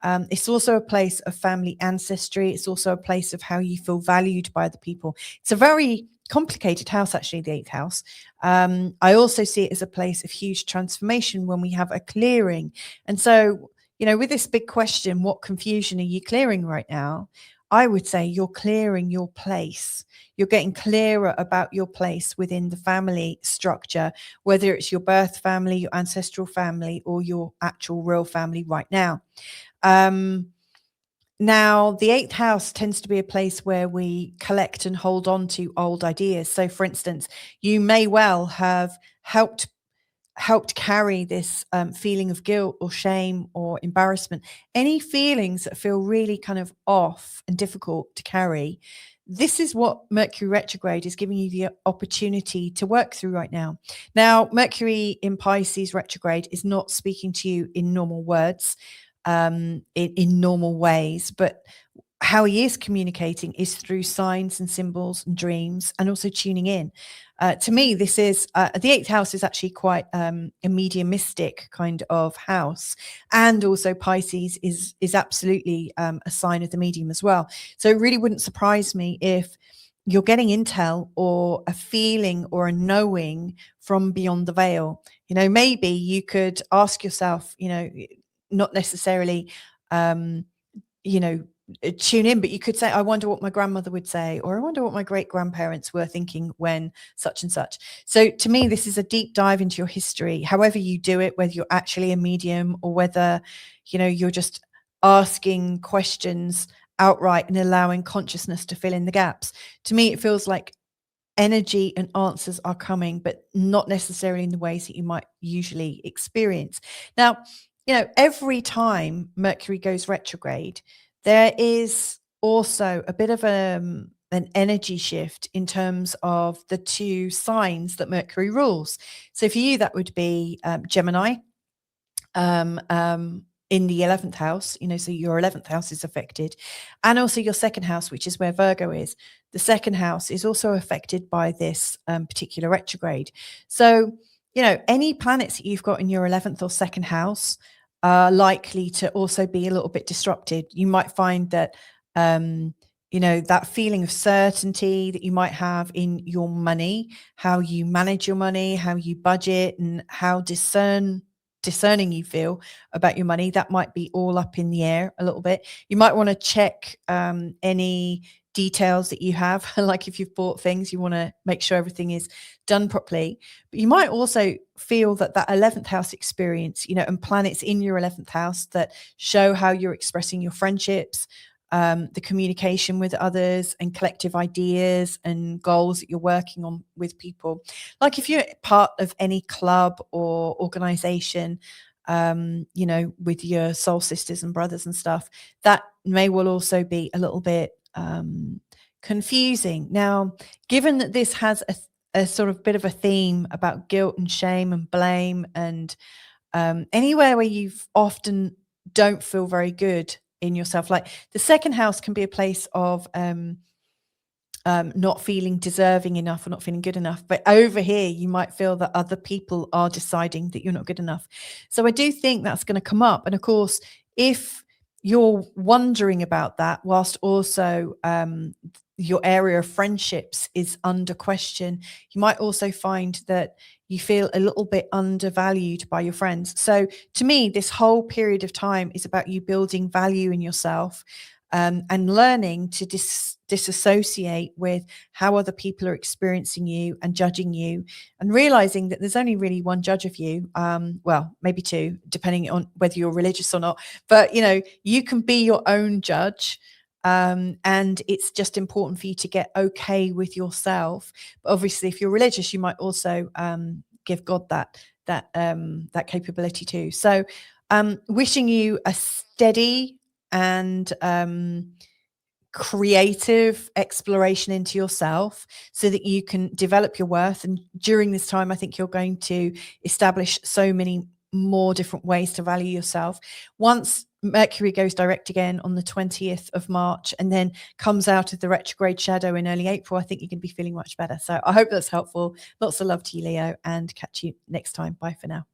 It's also a place of family ancestry. It's also a place of how you feel valued by the people. It's a very complicated house, actually, the 8th house. I also see it as a place of huge transformation when we have a clearing. And so, you know, with this big question, what confusion are you clearing right now? I would say you're clearing your place. You're getting clearer about your place within the family structure, whether it's your birth family, your ancestral family, or your actual real family right now. Now, the 8th house tends to be a place where we collect and hold on to old ideas. So, for instance, you may well have helped carry this feeling of guilt or shame or embarrassment, any feelings that feel really kind of off and difficult to carry. This is what Mercury retrograde is giving you the opportunity to work through right now. Now, Mercury in Pisces retrograde is not speaking to you in normal words, in normal ways, but how he is communicating is through signs and symbols and dreams, and also tuning in. To me, this is the 8th house is actually quite a mediumistic kind of house, and also Pisces is absolutely a sign of the medium as well. So it really wouldn't surprise me if you're getting intel or a feeling or a knowing from beyond the veil. You know, maybe you could ask yourself, you know, not necessarily, you know, tune in, but you could say, I wonder what my grandmother would say, or I wonder what my great grandparents were thinking when such and such. So to me, this is a deep dive into your history, however you do it, whether you're actually a medium or whether, you know, you're just asking questions outright and allowing consciousness to fill in the gaps. To me, it feels like energy and answers are coming, but not necessarily in the ways that you might usually experience. Now, you know, every time Mercury goes retrograde, there is also a bit of an energy shift in terms of the 2 signs that Mercury rules. So for you, that would be Gemini, in the 11th house, you know, so your 11th house is affected, and also your 2nd house, which is where Virgo is. The 2nd house is also affected by this particular retrograde. So, you know, any planets that you've got in your 11th or 2nd house are likely to also be a little bit disrupted. You might find that, you know, that feeling of certainty that you might have in your money, how you manage your money, how you budget, and how discerning you feel about your money, that might be all up in the air a little bit. You might want to check any details that you have. Like if you've bought things, you want to make sure everything is done properly. But you might also feel that 11th house experience, you know, and planets in your 11th house that show how you're expressing your friendships, the communication with others, and collective ideas and goals that you're working on with people. Like if you're part of any club or organization, you know, with your soul sisters and brothers and stuff, that may well also be a little bit confusing. Now, given that this has a sort of bit of a theme about guilt and shame and blame, and anywhere where you've often don't feel very good in yourself, like the 2nd house can be a place of not feeling deserving enough or not feeling good enough. But over here, you might feel that other people are deciding that you're not good enough. So I do think that's going to come up. And of course, if you're wondering about that, whilst also your area of friendships is under question, you might also find that you feel a little bit undervalued by your friends. So to me, this whole period of time is about you building value in yourself, and learning to disassociate with how other people are experiencing you and judging you, and realizing that there's only really one judge of you. Well, maybe 2, depending on whether you're religious or not. But, you know, you can be your own judge. And it's just important for you to get okay with yourself. But obviously, if you're religious, you might also give God that capability too. So wishing you a steady and creative exploration into yourself so that you can develop your worth. And during this time, I think you're going to establish so many more different ways to value yourself. Once Mercury goes direct again on the 20th of March and then comes out of the retrograde shadow in early April, I think you're going to be feeling much better. So I hope that's helpful. Lots of love to you, Leo, and catch you next time. Bye for now.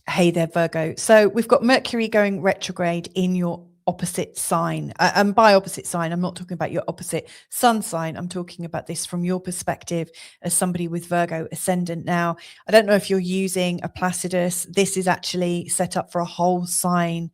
Hey there, Virgo. So we've got Mercury going retrograde in your opposite sign. And by opposite sign, I'm not talking about your opposite sun sign. I'm talking about this from your perspective as somebody with Virgo Ascendant. Now, I don't know if you're using a Placidus. This is actually set up for a whole sign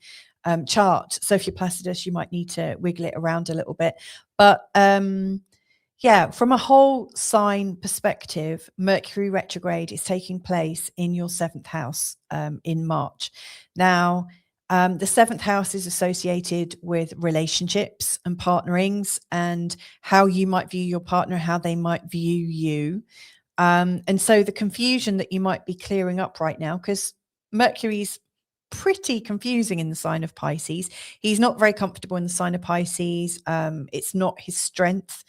chart. So if you're Placidus, you might need to wiggle it around a little bit. But yeah, from a whole sign perspective, Mercury retrograde is taking place in your 7th house in March. Now, the 7th house is associated with relationships and partnerings and how you might view your partner, how they might view you. And so the confusion that you might be clearing up right now, because Mercury's pretty confusing in the sign of Pisces. He's not very comfortable in the sign of Pisces. It's not his strength.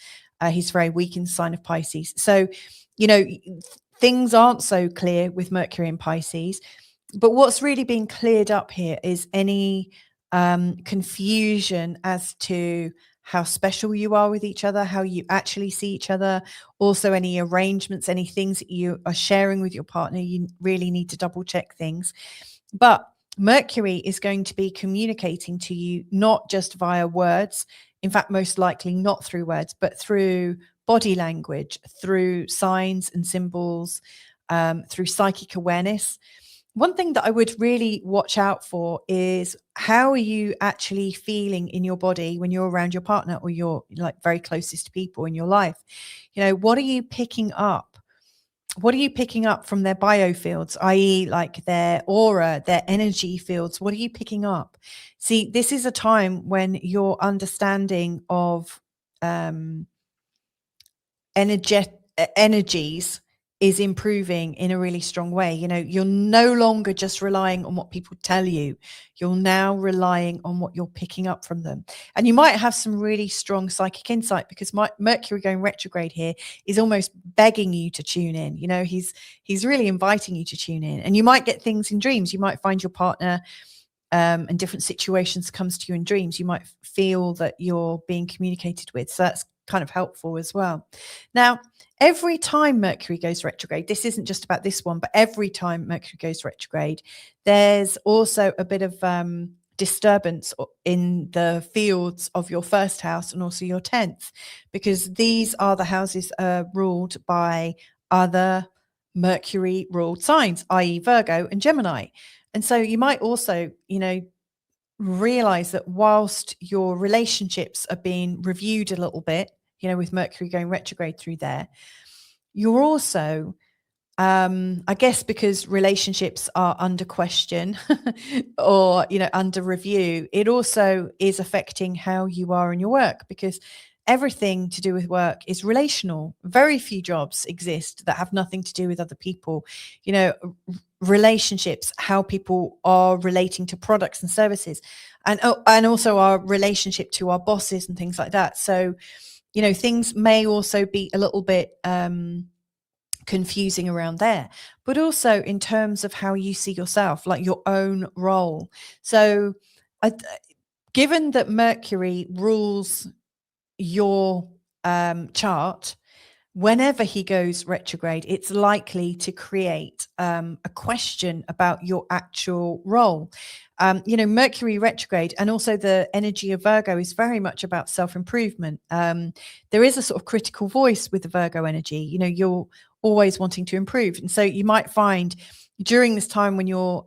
He's very weak in the sign of Pisces. So, things aren't so clear with Mercury in Pisces. But what's really being cleared up here is any confusion as to how special you are with each other, how you actually see each other. Also, any arrangements, any things that you are sharing with your partner, you really need to double check things. But Mercury is going to be communicating to you not just via words. In fact, most likely not through words, but through body language, through signs and symbols, through psychic awareness. One thing that I would really watch out for is how are you actually feeling in your body when you're around your partner or your very closest people in your life? What are you picking up? What are you picking up from their biofields, i.e. like their aura, their energy fields? What are you picking up? See, this is a time when your understanding of energies is improving in a really strong way. You're no longer just relying on what people tell you. You're now relying on what you're picking up from them. And you might have some really strong psychic insight because Mercury going retrograde here is almost begging you to tune in. He's really inviting you to tune in. And you might get things in dreams. You might find your partner and different situations comes to you in dreams. You might feel that you're being communicated with. So that's kind of helpful as well. Now, every time Mercury goes retrograde, this isn't just about this one, but every time Mercury goes retrograde, there's also a bit of disturbance in the fields of your 1st house and also your 10th, because these are the houses ruled by other Mercury ruled signs, i.e. Virgo and Gemini. And so you might also, realize that whilst your relationships are being reviewed a little bit, with Mercury going retrograde through there, you're also, I guess because relationships are under question or, under review, it also is affecting how you are in your work, because everything to do with work is relational. Very few jobs exist that have nothing to do with other people. Relationships, how people are relating to products and services, and also our relationship to our bosses and things like that. So, things may also be a little bit confusing around there, but also in terms of how you see yourself, like your own role. So given that Mercury rules your chart, whenever he goes retrograde, it's likely to create a question about your actual role. Mercury retrograde and also the energy of Virgo is very much about self-improvement. There is a sort of critical voice with the Virgo energy. You're always wanting to improve. And so you might find during this time when you're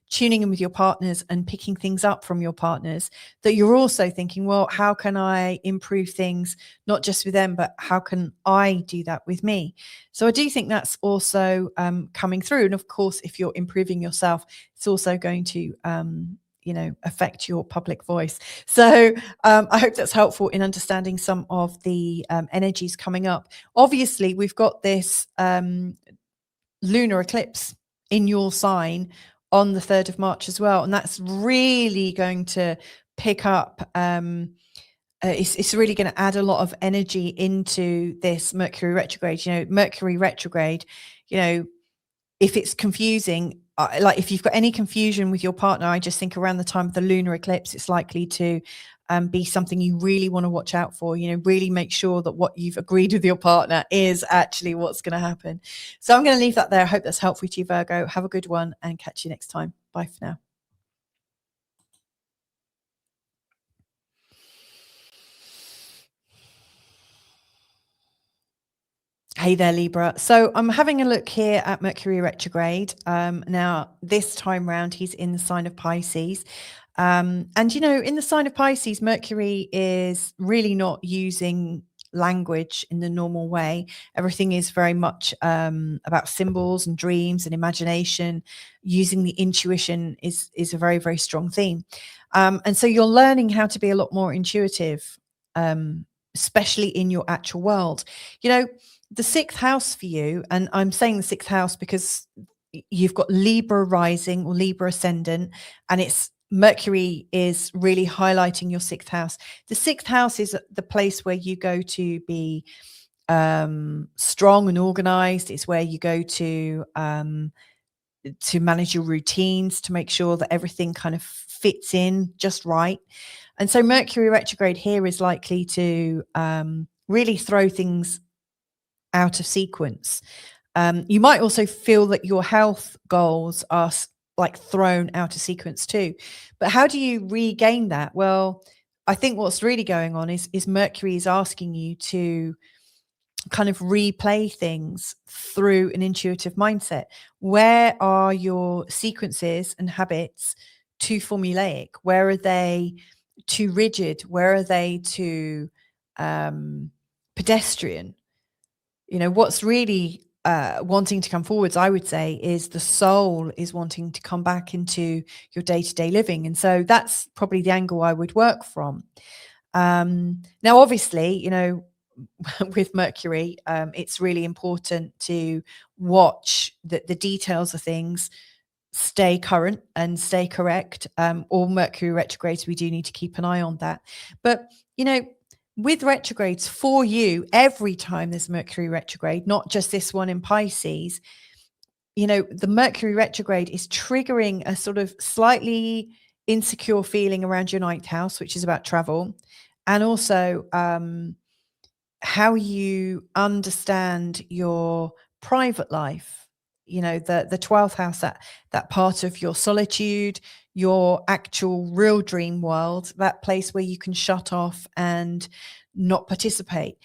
tuning in with your partners and picking things up from your partners, that you're also thinking, well, how can I improve things, not just with them, but how can I do that with me? So I do think that's also coming through. And of course, if you're improving yourself, it's also going to affect your public voice. So I hope that's helpful in understanding some of the energies coming up. Obviously, we've got this lunar eclipse in your sign on the 3rd of March as well. And that's really going to pick up it's really going to add a lot of energy into this Mercury retrograde. Mercury retrograde, if it's confusing, like if you've got any confusion with your partner, I just think around the time of the lunar eclipse, it's likely to be something you really want to watch out for. Really make sure that what you've agreed with your partner is actually what's going to happen. So I'm going to leave that there. I hope that's helpful to you, Virgo. Have a good one and catch you next time. Bye for now. Hey there, Libra. So I'm having a look here at Mercury retrograde. Now, this time round, he's in the sign of Pisces. And, in the sign of Pisces, Mercury is really not using language in the normal way. Everything is very much about symbols and dreams and imagination. Using the intuition is a very, very strong theme. And so you're learning how to be a lot more intuitive, especially in your actual world. The sixth house for you, and I'm saying the sixth house because you've got Libra rising or Libra ascendant, and it's Mercury is really highlighting your sixth house. The sixth house is the place where you go to be strong and organized. It's where you go to manage your routines, to make sure that everything kind of fits in just right. And so Mercury retrograde here is likely to really throw things out of sequence. You might also feel that your health goals are like thrown out of sequence too. But how do you regain that? Well, I think what's really going on is Mercury is asking you to kind of replay things through an intuitive mindset. Where are your sequences and habits too formulaic? Where are they too rigid? Where are they too pedestrian? What's really wanting to come forwards, I would say, is the soul is wanting to come back into your day-to-day living. And so that's probably the angle I would work from. Now, obviously, with Mercury, it's really important to watch the details of things, stay current and stay correct. All Mercury retrogrades, we do need to keep an eye on that. But, with retrogrades for you, every time there's Mercury retrograde, not just this one in Pisces, the Mercury retrograde is triggering a sort of slightly insecure feeling around your ninth house, which is about travel, and also how you understand your private life. The 12th house, that part of your solitude, your actual real dream world, that place where you can shut off and not participate.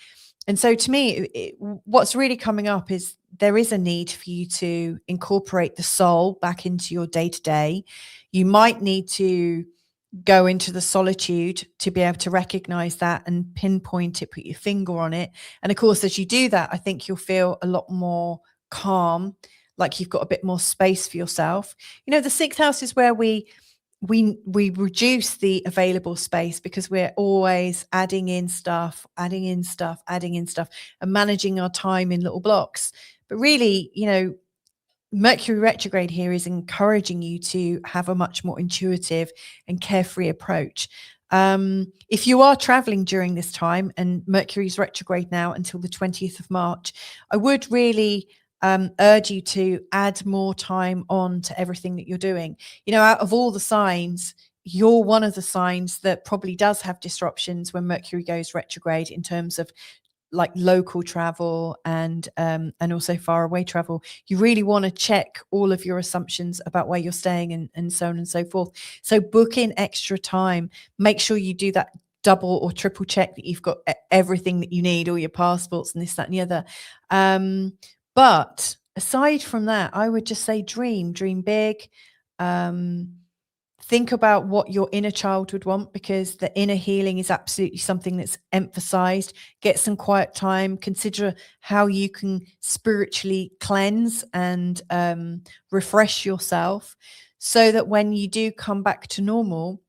And so to me, what's really coming up is there is a need for you to incorporate the soul back into your day-to-day. You might need to go into the solitude to be able to recognize that and pinpoint it, put your finger on it. And of course, as you do that, I think you'll feel a lot more calm, like you've got a bit more space for yourself. The sixth house is where we reduce the available space because we're always adding in stuff, and managing our time in little blocks. But really, Mercury retrograde here is encouraging you to have a much more intuitive and carefree approach. If you are traveling during this time, and Mercury's retrograde now until the 20th of March, I would really urge you to add more time on to everything that you're doing. Out of all the signs, you're one of the signs that probably does have disruptions when Mercury goes retrograde in terms of like local travel and also far away travel. You really want to check all of your assumptions about where you're staying and so on and so forth. So book in extra time. Make sure you do that double or triple check that you've got everything that you need, all your passports and this, that, and the other. But aside from that, I would just say dream big. Think about what your inner child would want, because the inner healing is absolutely something that's emphasized. Get some quiet time. Consider how you can spiritually cleanse and refresh yourself so that when you do come back to normal,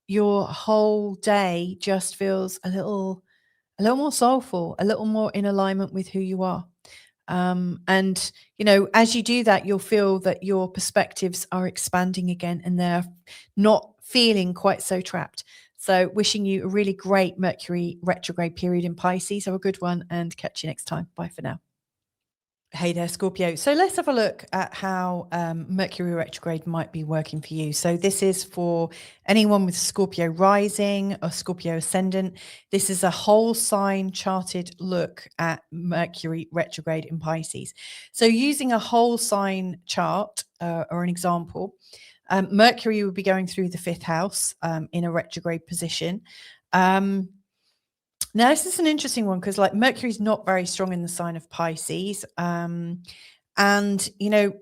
your whole day just feels a little more soulful, a little more in alignment with who you are. And, as you do that, you'll feel that your perspectives are expanding again and they're not feeling quite so trapped. So wishing you a really great Mercury retrograde period in Pisces. Have a good one and catch you next time. Bye for now. Hey there, Scorpio. So let's have a look at how Mercury retrograde might be working for you. So this is for anyone with Scorpio rising or Scorpio ascendant. This is a whole sign charted look at Mercury retrograde in Pisces. So using a whole sign chart or an example, Mercury would be going through the fifth house in a retrograde position. Now, this is an interesting one because, like, Mercury's not very strong in the sign of Pisces. And, you know,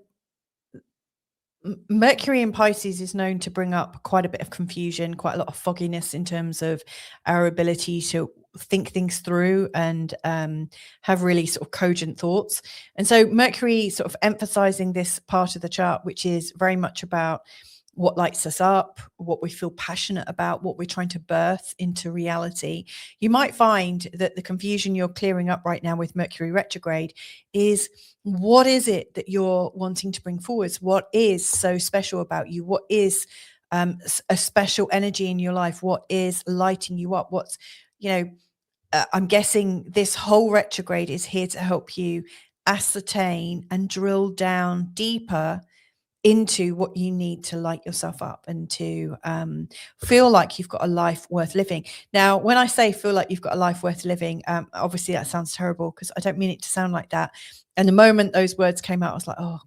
Mercury in Pisces is known to bring up quite a bit of confusion, quite a lot of fogginess in terms of our ability to think things through and have really sort of cogent thoughts. And so Mercury sort of emphasizing this part of the chart, which is very much about what lights us up, what we feel passionate about, what we're trying to birth into reality. You might find that the confusion you're clearing up right now with Mercury retrograde is, what is it that you're wanting to bring forwards? What is so special about you? What is a special energy in your life? What is lighting you up? What's, you know, I'm guessing this whole retrograde is here to help you ascertain and drill down deeper into what you need to light yourself up and to feel like you've got a life worth living. Now, when I say feel like you've got a life worth living, obviously that sounds terrible because I don't mean it to sound like that. And the moment those words came out, I was like, oh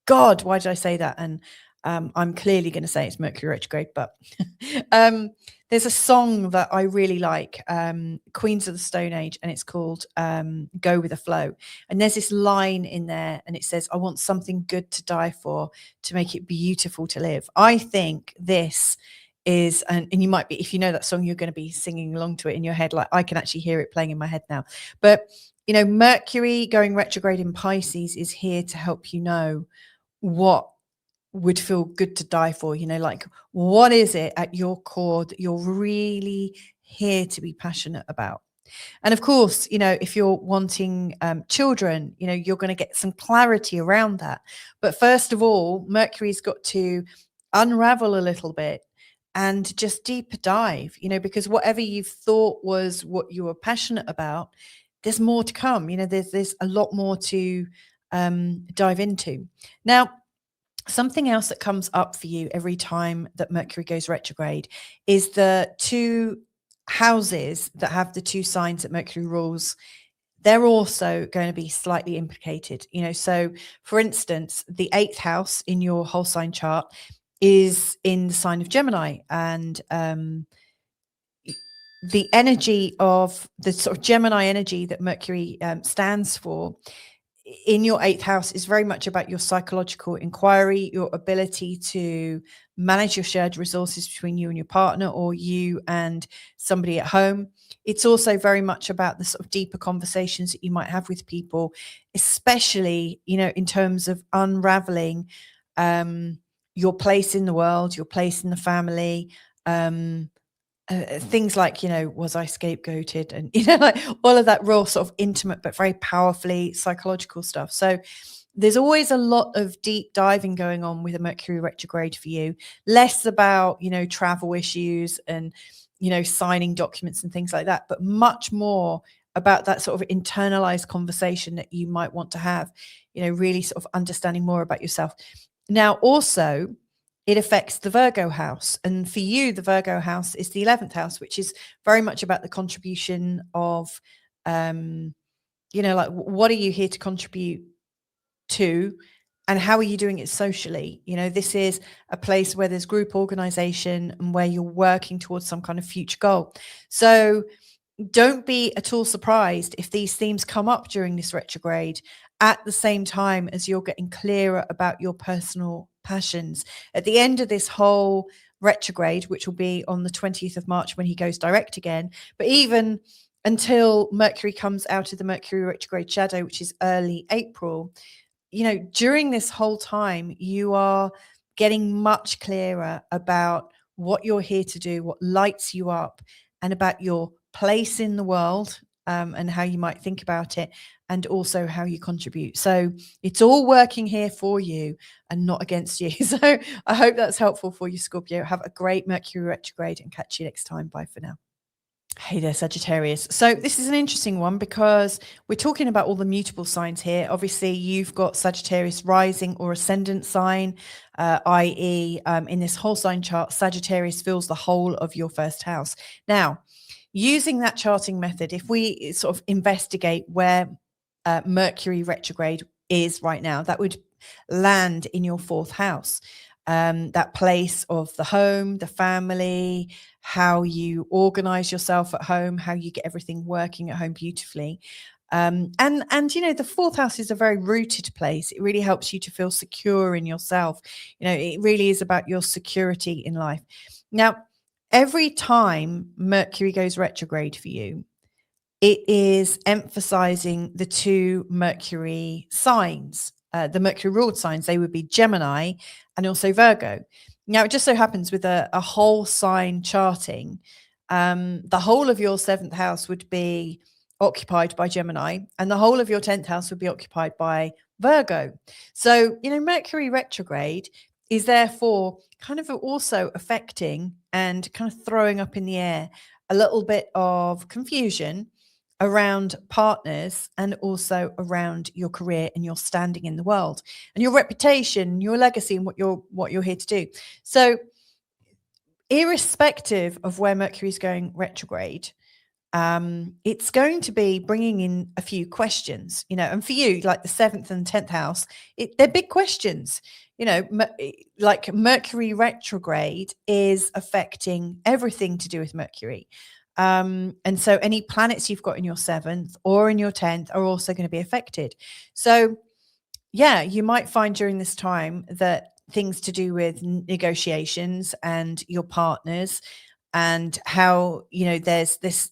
God, why did I say that? And I'm clearly going to say it's Mercury retrograde, but there's a song that I really like, Queens of the Stone Age, and it's called Go With the Flow. And there's this line in there and it says, I want something good to die for, to make it beautiful to live. I think this is, and you might be, if you know that song, you're going to be singing along to it in your head. Like, I can actually hear it playing in my head now. But, you know, Mercury going retrograde in Pisces is here to help you know what would feel good to die for. You know, like, what is it at your core that you're really here to be passionate about? And of course, you know, if you're wanting children, you know, you're going to get some clarity around that. But first of all, Mercury's got to unravel a little bit and just deeper dive, you know, because whatever you thought was what you were passionate about, there's more to come. You know, there's a lot more to dive into. Now, something else that comes up for you every time that Mercury goes retrograde is the two houses that have the two signs that Mercury rules. They're also going to be slightly implicated, you know. So for instance, the 8th house in your whole sign chart is in the sign of Gemini, and the energy of the sort of Gemini energy that Mercury stands for in your 8th house is very much about your psychological inquiry, your ability to manage your shared resources between you and your partner, or you and somebody at home. It's also very much about the sort of deeper conversations that you might have with people, especially, you know, in terms of unraveling your place in the world, your place in the family, things like, you know, was I scapegoated, and, you know, like all of that real sort of intimate but very powerfully psychological stuff. So there's always a lot of deep diving going on with a Mercury retrograde for you, less about, you know, travel issues and, you know, signing documents and things like that, but much more about that sort of internalized conversation that you might want to have, you know, really sort of understanding more about yourself. Now, also, it affects the Virgo house. And for you, the Virgo house is the 11th house, which is very much about the contribution of, you know, like, what are you here to contribute to, and how are you doing it socially? You know, this is a place where there's group organization and where you're working towards some kind of future goal. So don't be at all surprised if these themes come up during this retrograde at the same time as you're getting clearer about your personal passions. At the end of this whole retrograde, which will be on the 20th of March when he goes direct again, but even until Mercury comes out of the Mercury retrograde shadow, which is early April, you know, during this whole time, you are getting much clearer about what you're here to do, what lights you up, and about your place in the world, and how you might think about it, and also how you contribute. So it's all working here for you and not against you. So I hope that's helpful for you, Scorpio. Have a great Mercury retrograde and catch you next time. Bye for now. Hey there, Sagittarius. So this is an interesting one because we're talking about all the mutable signs here. Obviously, you've got Sagittarius rising or ascendant sign, i.e. In this whole sign chart, Sagittarius fills the whole of your first house. Now, using that charting method, if we sort of investigate where Mercury retrograde is right now, that would land in your fourth house. That place of the home, the family, how you organize yourself at home, how you get everything working at home beautifully. And the fourth house is a very rooted place. It really helps you to feel secure in yourself. It really is about your security in life. Now, every time Mercury goes retrograde for you, it is emphasizing the two Mercury signs, the Mercury ruled signs. They would be Gemini and also Virgo. Now, it just so happens with a whole sign charting, the whole of your seventh house would be occupied by Gemini, and the whole of your 10th house would be occupied by Virgo. So, Mercury retrograde is therefore kind of also affecting and kind of throwing up in the air a little bit of confusion around partners and also around your career and your standing in the world and your reputation, your legacy, and what you're here to do. So irrespective of where Mercury is going retrograde, it's going to be bringing in a few questions, and for you, like the 7th and 10th house, they're big questions. Like Mercury retrograde is affecting everything to do with Mercury. And so any planets you've got in your 7th or in your 10th are also going to be affected. So yeah, you might find during this time that things to do with negotiations and your partners and how, there's this,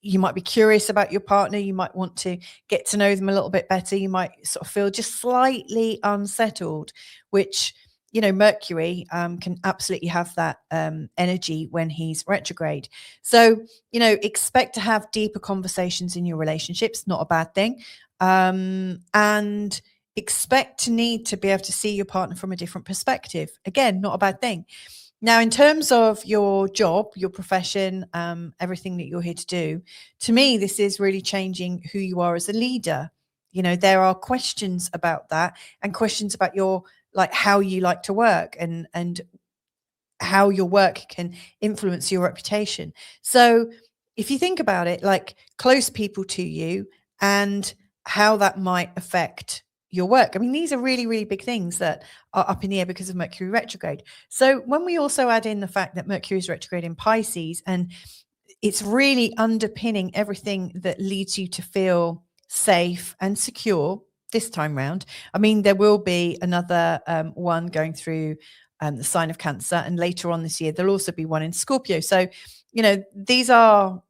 you might be curious about your partner. You might want to get to know them a little bit better. You might sort of feel just slightly unsettled, which, Mercury can absolutely have that energy when he's retrograde. So, expect to have deeper conversations in your relationships, not a bad thing. And expect to need to be able to see your partner from a different perspective. Again, not a bad thing. Now, in terms of your job, your profession, everything that you're here to do, to me, this is really changing who you are as a leader. There are questions about that and questions about how you like to work and how your work can influence your reputation. So if you think about it, like close people to you and how that might affect your work. I mean, these are really, really big things that are up in the air because of Mercury retrograde. So when we also add in the fact that Mercury is retrograde in Pisces, and it's really underpinning everything that leads you to feel safe and secure this time round. I mean, there will be another one going through the sign of Cancer, and later on this year, there'll also be one in Scorpio. So, these are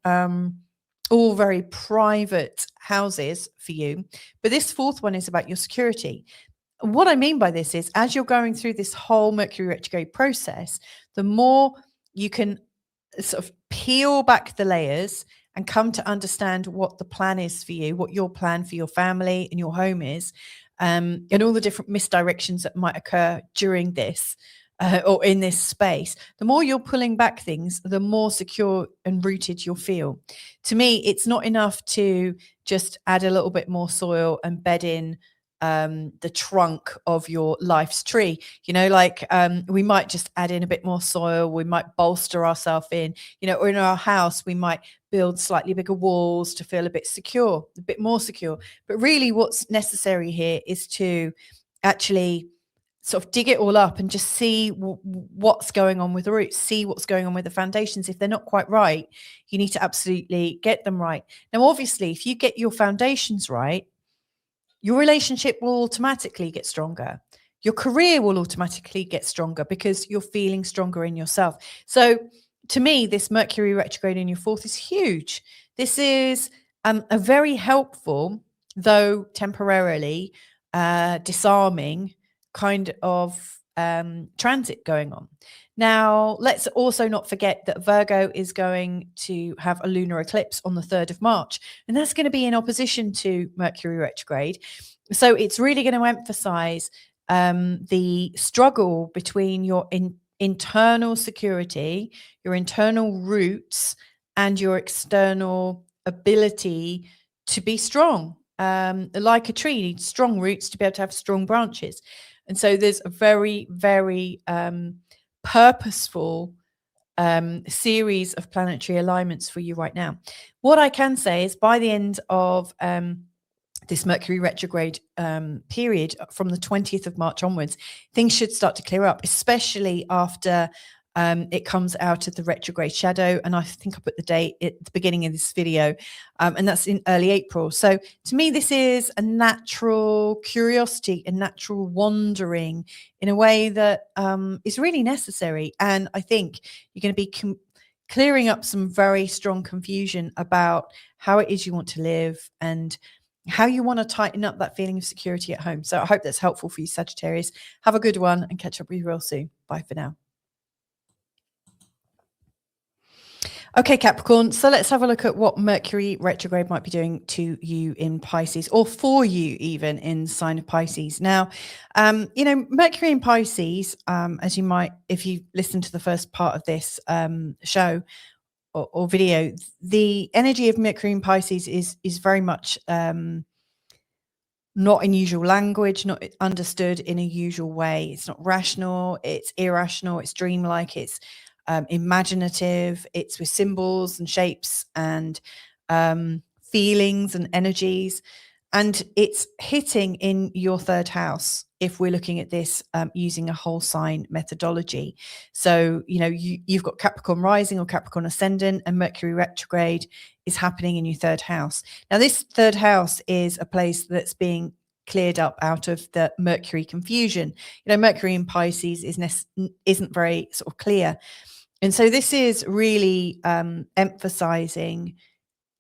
all very private houses for you. But this fourth one is about your security. What I mean by this is, as you're going through this whole Mercury retrograde process, the more you can sort of peel back the layers and come to understand what the plan is for you, what your plan for your family and your home is, and all the different misdirections that might occur during this or in this space. The more you're pulling back things, the more secure and rooted you'll feel. To me, it's not enough to just add a little bit more soil and bed in the trunk of your life's tree. We might just add in a bit more soil. We might bolster ourselves in, or in our house, we might build slightly bigger walls to feel a bit secure, a bit more secure. But really what's necessary here is to actually sort of dig it all up and just see what's going on with the roots, see what's going on with the foundations. If they're not quite right, you need to absolutely get them right. Now, obviously, if you get your foundations right, your relationship will automatically get stronger. Your career will automatically get stronger because you're feeling stronger in yourself. So to me, this Mercury retrograde in your fourth is huge. This is a very helpful, though temporarily disarming kind of transit going on. Now, let's also not forget that Virgo is going to have a lunar eclipse on the 3rd of March, and that's going to be in opposition to Mercury retrograde. So it's really going to emphasize the struggle between your internal security, your internal roots, and your external ability to be strong. Like a tree, you need strong roots to be able to have strong branches. And so there's a very, very purposeful series of planetary alignments for you right now. What I can say is by the end of this Mercury retrograde period from the 20th of March onwards, things should start to clear up, especially after it comes out of the retrograde shadow. And I think I put the date at the beginning of this video, and that's in early April. So to me, this is a natural curiosity, a natural wandering in a way that is really necessary. And I think you're going to be clearing up some very strong confusion about how it is you want to live and how you want to tighten up that feeling of security at home. So I hope that's helpful for you, Sagittarius. Have a good one and catch up with you real soon. Bye for now. Okay, Capricorn, so let's have a look at what Mercury retrograde might be doing to you in Pisces, or for you even in the sign of Pisces. Now, Mercury in Pisces, as you might, if you listen to the first part of this show or video, the energy of Mercury in Pisces is very much not in usual language, not understood in a usual way. It's not rational, it's irrational, it's dreamlike, it's imaginative, it's with symbols and shapes and feelings and energies, and it's hitting in your 3rd house if we're looking at this using a whole sign methodology. So you've got Capricorn rising or Capricorn ascendant, and Mercury retrograde is happening in your 3rd house. Now this 3rd house is a place that's being cleared up out of the Mercury confusion. Mercury in Pisces isn't very sort of clear. And so this is really emphasizing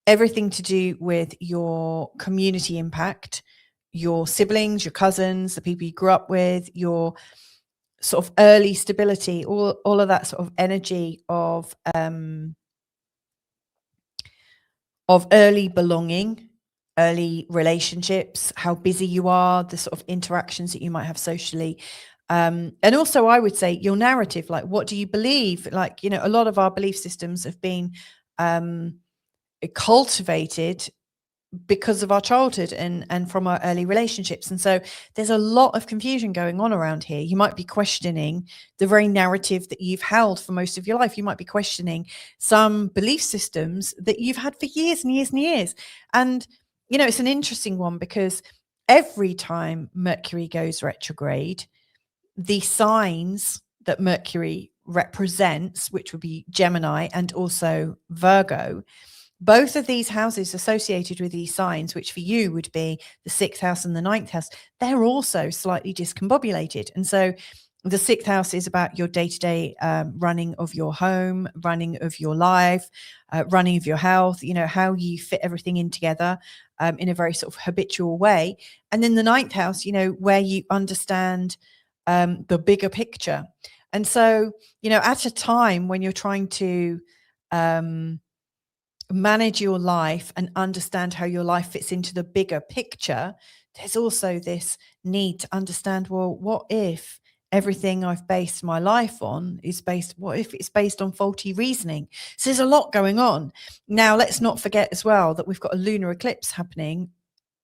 everything to do with your community impact, your siblings, your cousins, the people you grew up with, your sort of early stability, all of that sort of energy of early belonging, early relationships, how busy you are, the sort of interactions that you might have socially. And also I would say your narrative, like what do you believe? Like, a lot of our belief systems have been cultivated because of our childhood and from our early relationships. And so there's a lot of confusion going on around here. You might be questioning the very narrative that you've held for most of your life. You might be questioning some belief systems that you've had for years and years and years. And, it's an interesting one because every time Mercury goes retrograde, the signs that Mercury represents, which would be Gemini and also Virgo, both of these houses associated with these signs, which for you would be the 6th house and the 9th house, they're also slightly discombobulated. And so the 6th house is about your day-to-day running of your home, running of your life, running of your health, how you fit everything in together in a very sort of habitual way. And then the 9th house, where you understand the bigger picture. And so, at a time when you're trying to manage your life and understand how your life fits into the bigger picture, there's also this need to understand, well, what if everything I've based my life on what if it's based on faulty reasoning? So there's a lot going on. Now, let's not forget as well that we've got a lunar eclipse happening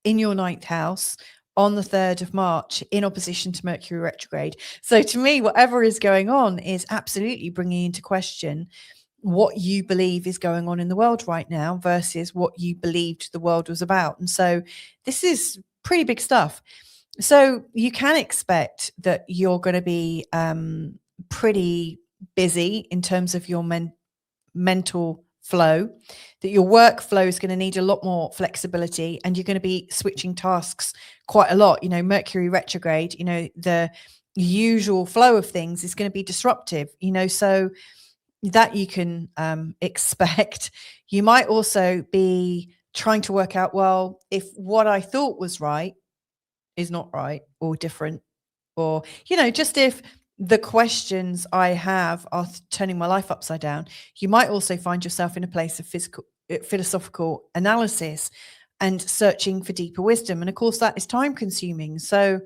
in your 9th house on the 3rd of March in opposition to Mercury retrograde. So to me, whatever is going on is absolutely bringing into question what you believe is going on in the world right now versus what you believed the world was about. And so this is pretty big stuff. So you can expect that you're going to be pretty busy in terms of your mental flow, that your workflow is going to need a lot more flexibility, and you're going to be switching tasks quite a lot. Mercury retrograde, the usual flow of things is going to be disruptive, so that you can expect. You might also be trying to work out, well, if what I thought was right is not right or different, or, just if the questions I have are turning my life upside down. You might also find yourself in a place of philosophical analysis and searching for deeper wisdom. And of course, that is time consuming. So,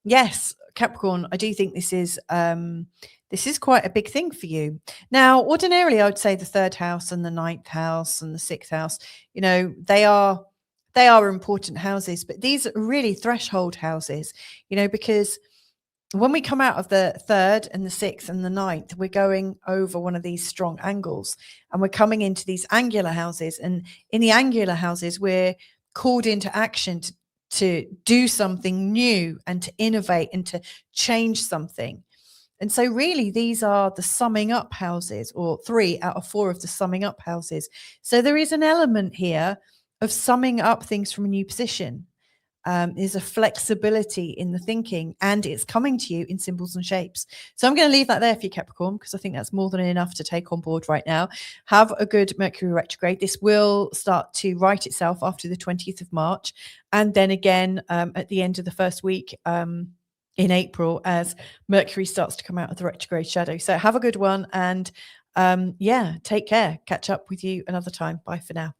yes, Capricorn, I do think this is quite a big thing for you. Now, ordinarily, I would say the third house and the ninth house and the sixth house, they are important houses, but these are really threshold houses, because when we come out of the third and the sixth and the ninth, we're going over one of these strong angles and we're coming into these angular houses. And in the angular houses, we're called into action to do something new and to innovate and to change something. And so really, these are the summing up houses, or 3 out of 4 of the summing up houses. So there is an element here of summing up things from a new position. Is a flexibility in the thinking, and it's coming to you in symbols and shapes. So I'm going to leave that there for you, Capricorn, because I think that's more than enough to take on board right now. Have a good Mercury retrograde. This will start to right itself after the 20th of March, and then again at the end of the first week in April as Mercury starts to come out of the retrograde shadow. So have a good one, and take care. Catch up with you another time. Bye for now.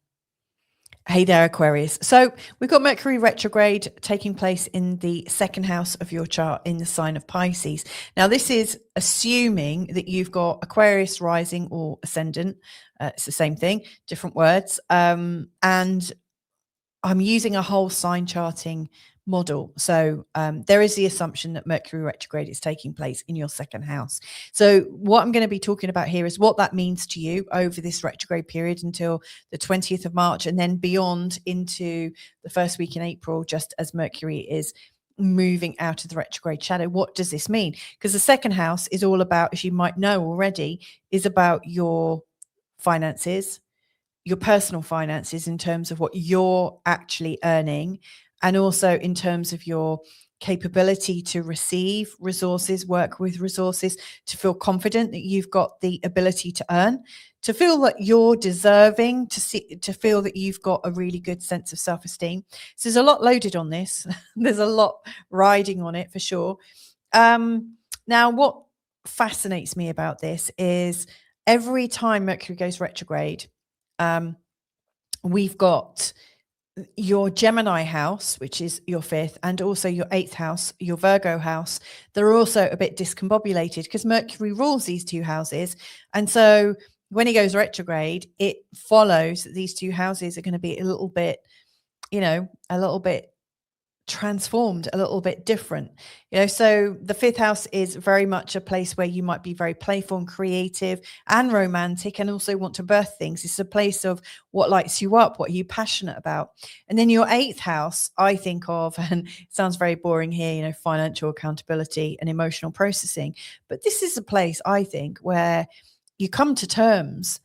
Hey there, Aquarius. So we've got Mercury retrograde taking place in the second house of your chart in the sign of Pisces. Now, this is assuming that you've got Aquarius rising or ascendant. It's the same thing, different words. And I'm using a whole sign charting model. So there is the assumption that Mercury retrograde is taking place in your second house. So what I'm going to be talking about here is what that means to you over this retrograde period until the 20th of March, and then beyond into the first week in April, just as Mercury is moving out of the retrograde shadow. What does this mean? Because the second house is all about, as you might know already, is about your finances, your personal finances in terms of what you're actually earning, and also in terms of your capability to receive resources, work with resources, to feel confident that you've got the ability to earn, to feel that you're deserving, to feel that you've got a really good sense of self-esteem. So there's a lot loaded on this. There's a lot riding on it for sure. Now, what fascinates me about this is every time Mercury goes retrograde, we've got your Gemini house, which is your 5th, and also your 8th house, your Virgo house. They're also a bit discombobulated because Mercury rules these 2 houses. And so when he goes retrograde, it follows that these 2 houses are going to be a little bit transformed, a little bit different. So the 5th house is very much a place where you might be very playful and creative and romantic, and also want to birth things. It's a place of what lights you up, what are you passionate about. And then your 8th house, I think of, and it sounds very boring here, financial accountability and emotional processing, but this is a place, I think, where you come to terms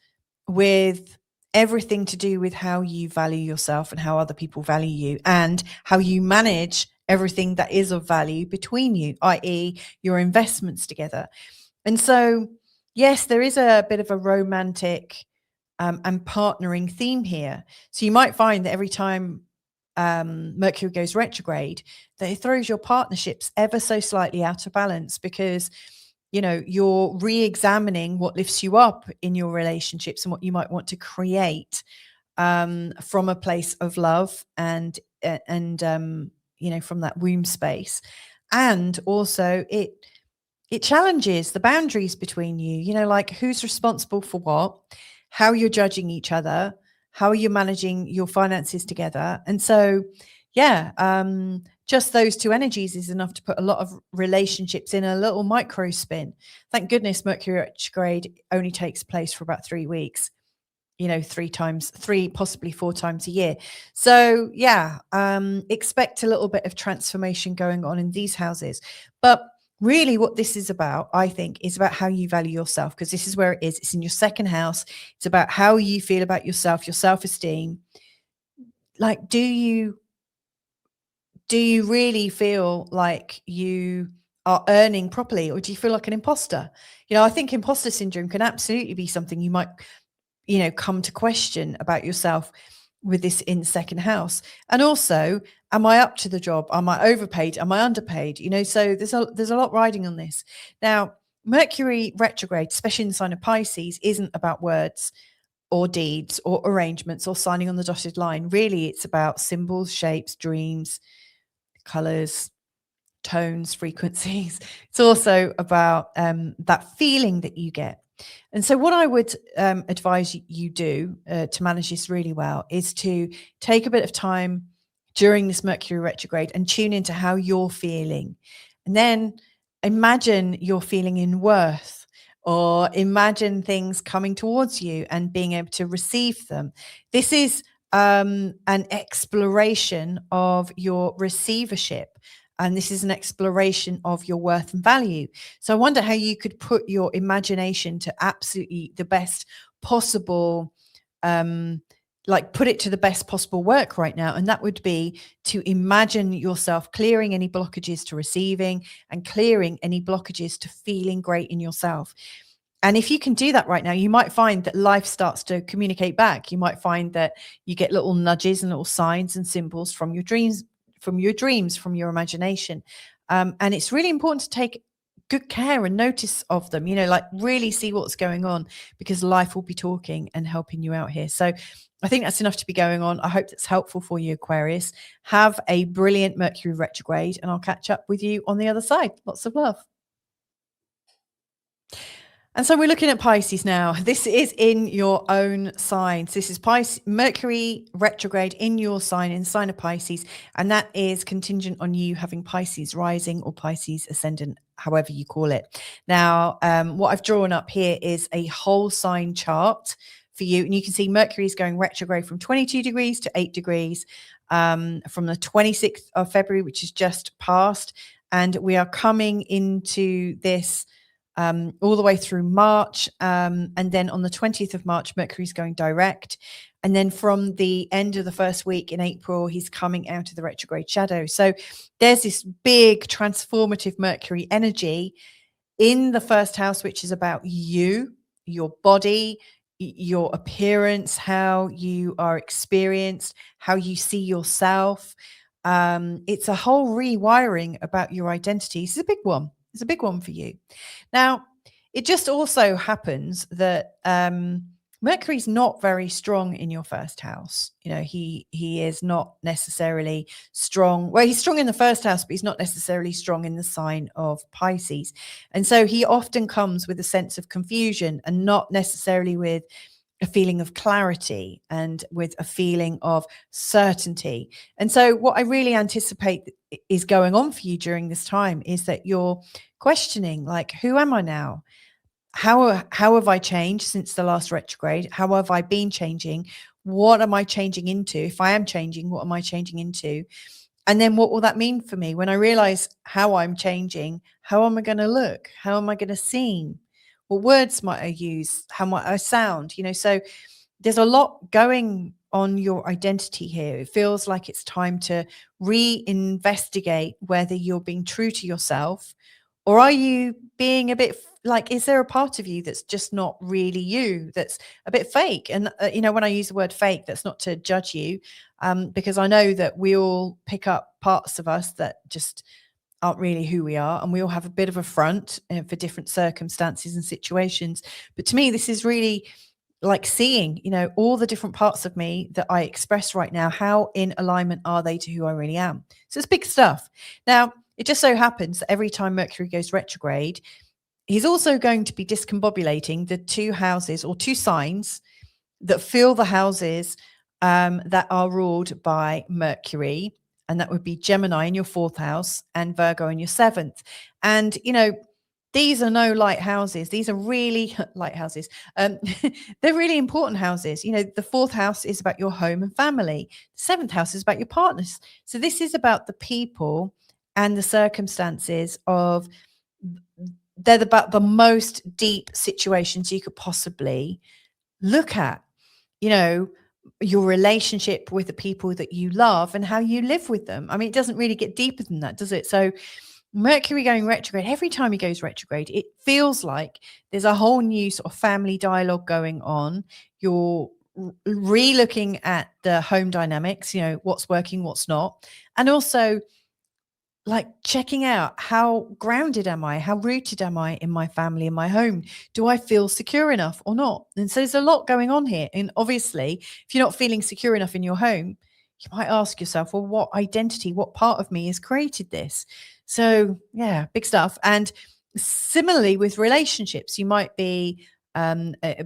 with everything to do with how you value yourself and how other people value you, and how you manage everything that is of value between you, i.e. your investments together. And so, yes, there is a bit of a romantic and partnering theme here. So you might find that every time Mercury goes retrograde, that it throws your partnerships ever so slightly out of balance, because you're re-examining what lifts you up in your relationships and what you might want to create from a place of love and from that womb space. And also it challenges the boundaries between you, like who's responsible for what, how you're judging each other, how are you managing your finances together. And so, just those 2 energies is enough to put a lot of relationships in a little micro spin. Thank goodness Mercury retrograde only takes place for about 3 weeks, 3 possibly 4 times a year. So expect a little bit of transformation going on in these houses. But really what this is about, I think, is about how you value yourself, because this is where it is. It's in your second house. It's about how you feel about yourself, your self-esteem. Like, do you really feel like you are earning properly, or do you feel like an imposter? I think imposter syndrome can absolutely be something you might, come to question about yourself with this in the second house. And also, am I up to the job? Am I overpaid? Am I underpaid? So there's a lot riding on this. Now, Mercury retrograde, especially in the sign of Pisces, isn't about words or deeds or arrangements or signing on the dotted line. Really, it's about symbols, shapes, dreams, colors, tones, frequencies. It's also about that feeling that you get. And so what I would advise you do to manage this really well is to take a bit of time during this Mercury retrograde and tune into how you're feeling. And then imagine you're feeling in worth, or imagine things coming towards you and being able to receive them. This is an exploration of your receivership. And this is an exploration of your worth and value. So I wonder how you could put your imagination to absolutely the best possible, put it to the best possible work right now. And that would be to imagine yourself clearing any blockages to receiving and clearing any blockages to feeling great in yourself. And if you can do that right now, you might find that life starts to communicate back. You might find that you get little nudges and little signs and symbols from your dreams, from your imagination. And it's really important to take good care and notice of them, really see what's going on, because life will be talking and helping you out here. So I think that's enough to be going on. I hope that's helpful for you, Aquarius. Have a brilliant Mercury retrograde, and I'll catch up with you on the other side. Lots of love. And so we're looking at Pisces now. This is in your own signs. This is Mercury retrograde in your sign, in the sign of Pisces. And that is contingent on you having Pisces rising or Pisces ascendant, however you call it. Now, what I've drawn up here is a whole sign chart for you. And you can see Mercury is going retrograde from 22 degrees to 8 degrees from the 26th of February, which is just past. And we are coming into this all the way through March. And then on the 20th of March, Mercury's going direct. And then from the end of the first week in April, he's coming out of the retrograde shadow. So there's this big transformative Mercury energy in the first house, which is about you, your body, your appearance, how you are experienced, how you see yourself. It's a whole rewiring about your identity. It's a big one. It's a big one for you. Now, it just also happens that Mercury's not very strong in your first house. He is not necessarily strong. Well, he's strong in the first house, but he's not necessarily strong in the sign of Pisces. And so he often comes with a sense of confusion and not necessarily with a feeling of clarity and with a feeling of certainty. And so what I really anticipate is going on for you during this time is that you're questioning, like, who am I now? How have I changed since the last retrograde? How have I been changing? What am I changing into? If I am changing, what am I changing into? And then what will that mean for me when I realize how I'm changing? How am I going to look? How am I going to seem? What words might I use? How might I sound? So there's a lot going on your identity here. It feels like it's time to reinvestigate whether you're being true to yourself, or are you being a bit like, is there a part of you that's just not really you, that's a bit fake? And, when I use the word fake, that's not to judge you, because I know that we all pick up parts of us that just aren't really who we are, and we all have a bit of a front for different circumstances and situations. But to me, this is really like seeing, all the different parts of me that I express right now. How in alignment are they to who I really am? So it's big stuff. Now, it just so happens that every time Mercury goes retrograde, he's also going to be discombobulating the two houses or two signs that fill the houses that are ruled by Mercury. And that would be Gemini in your 4th house and Virgo in your 7th. And, these are no light houses. These are really light houses. They're really important houses. The 4th house is about your home and family. The 7th house is about your partners. So this is about the people and the circumstances of, they're about the most deep situations you could possibly look at. Your relationship with the people that you love and how you live with them. I mean, it doesn't really get deeper than that, does it? So Mercury going retrograde, every time he goes retrograde, it feels like there's a whole new sort of family dialogue going on. You're re-looking at the home dynamics, what's working, what's not, and also like checking out, how grounded am I? How rooted am I in my family, in my home? Do I feel secure enough or not? And so there's a lot going on here. And obviously, if you're not feeling secure enough in your home, you might ask yourself, well, what identity, what part of me has created this? So yeah, big stuff. And similarly with relationships, you might be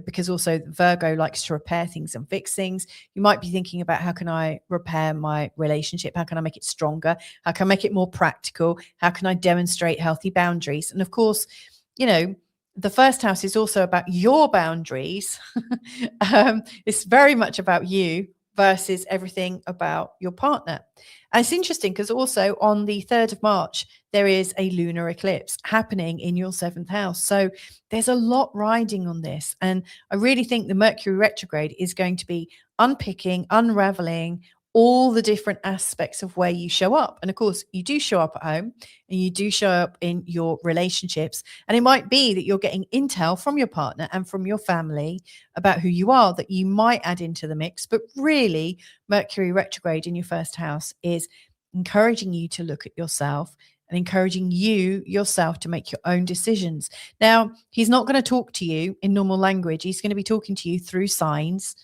because also Virgo likes to repair things and fix things. You might be thinking about, how can I repair my relationship? How can I make it stronger? How can I make it more practical? How can I demonstrate healthy boundaries? And of course, the first house is also about your boundaries. It's very much about you versus everything about your partner. And it's interesting because also on the 3rd of March, there is a lunar eclipse happening in your 7th house. So there's a lot riding on this. And I really think the Mercury retrograde is going to be unpicking, unraveling all the different aspects of where you show up. And of course, you do show up at home and you do show up in your relationships. And it might be that you're getting intel from your partner and from your family about who you are that you might add into the mix. But really, Mercury retrograde in your 1st house is encouraging you to look at yourself and encouraging you yourself to make your own decisions. Now, he's not going to talk to you in normal language. He's going to be talking to you through signs,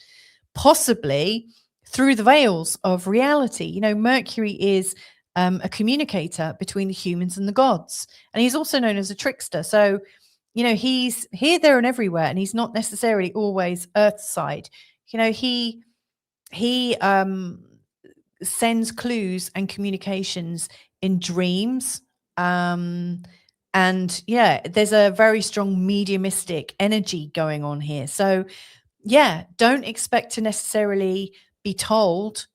possibly through the veils of reality. Mercury is a communicator between the humans and the gods. And he's also known as a trickster. So, he's here, there, and everywhere. And he's not necessarily always earth side. He sends clues and communications in dreams. And yeah, there's a very strong mediumistic energy going on here. So yeah, don't expect to necessarily be told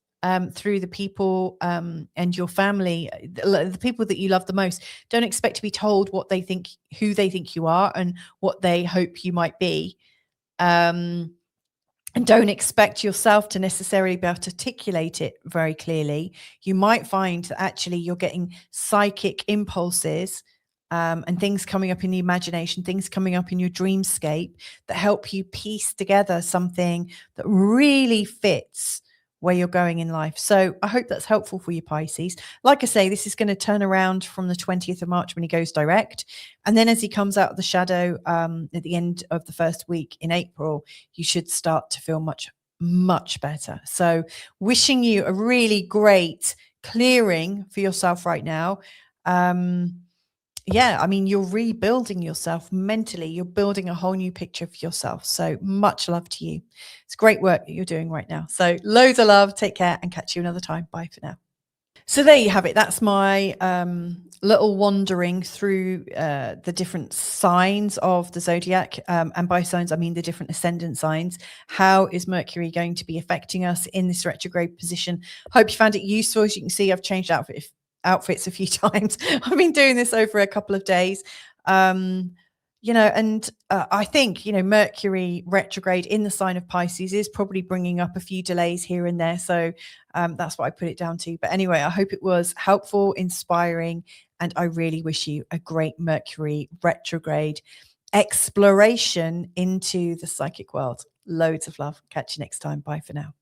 through the people and your family, the people that you love the most. Don't expect to be told what they think, who they think you are, and what they hope you might be. And don't expect yourself to necessarily be able to articulate it very clearly. You might find that actually you're getting psychic impulses and things coming up in the imagination, things coming up in your dreamscape that help you piece together something that really fits where you're going in life. So I hope that's helpful for you, Pisces. Like I say, this is going to turn around from the 20th of March when he goes direct. And then as he comes out of the shadow at the end of the first week in April, you should start to feel much, much better. So wishing you a really great clearing for yourself right now. Yeah, I mean, you're rebuilding yourself mentally. You're building a whole new picture for yourself. So much love to you. It's great work that you're doing right now. So loads of love. Take care and catch you another time. Bye for now. So there you have it. That's my little wandering through the different signs of the zodiac. And by signs, I mean the different ascendant signs. How is Mercury going to be affecting us in this retrograde position? Hope you found it useful. As you can see, I've changed outfits a few times. I've been doing this over a couple of days. And I think, Mercury retrograde in the sign of Pisces is probably bringing up a few delays here and there. So that's what I put it down to. But anyway, I hope it was helpful, inspiring, and I really wish you a great Mercury retrograde exploration into the psychic world. Loads of love. Catch you next time. Bye for now.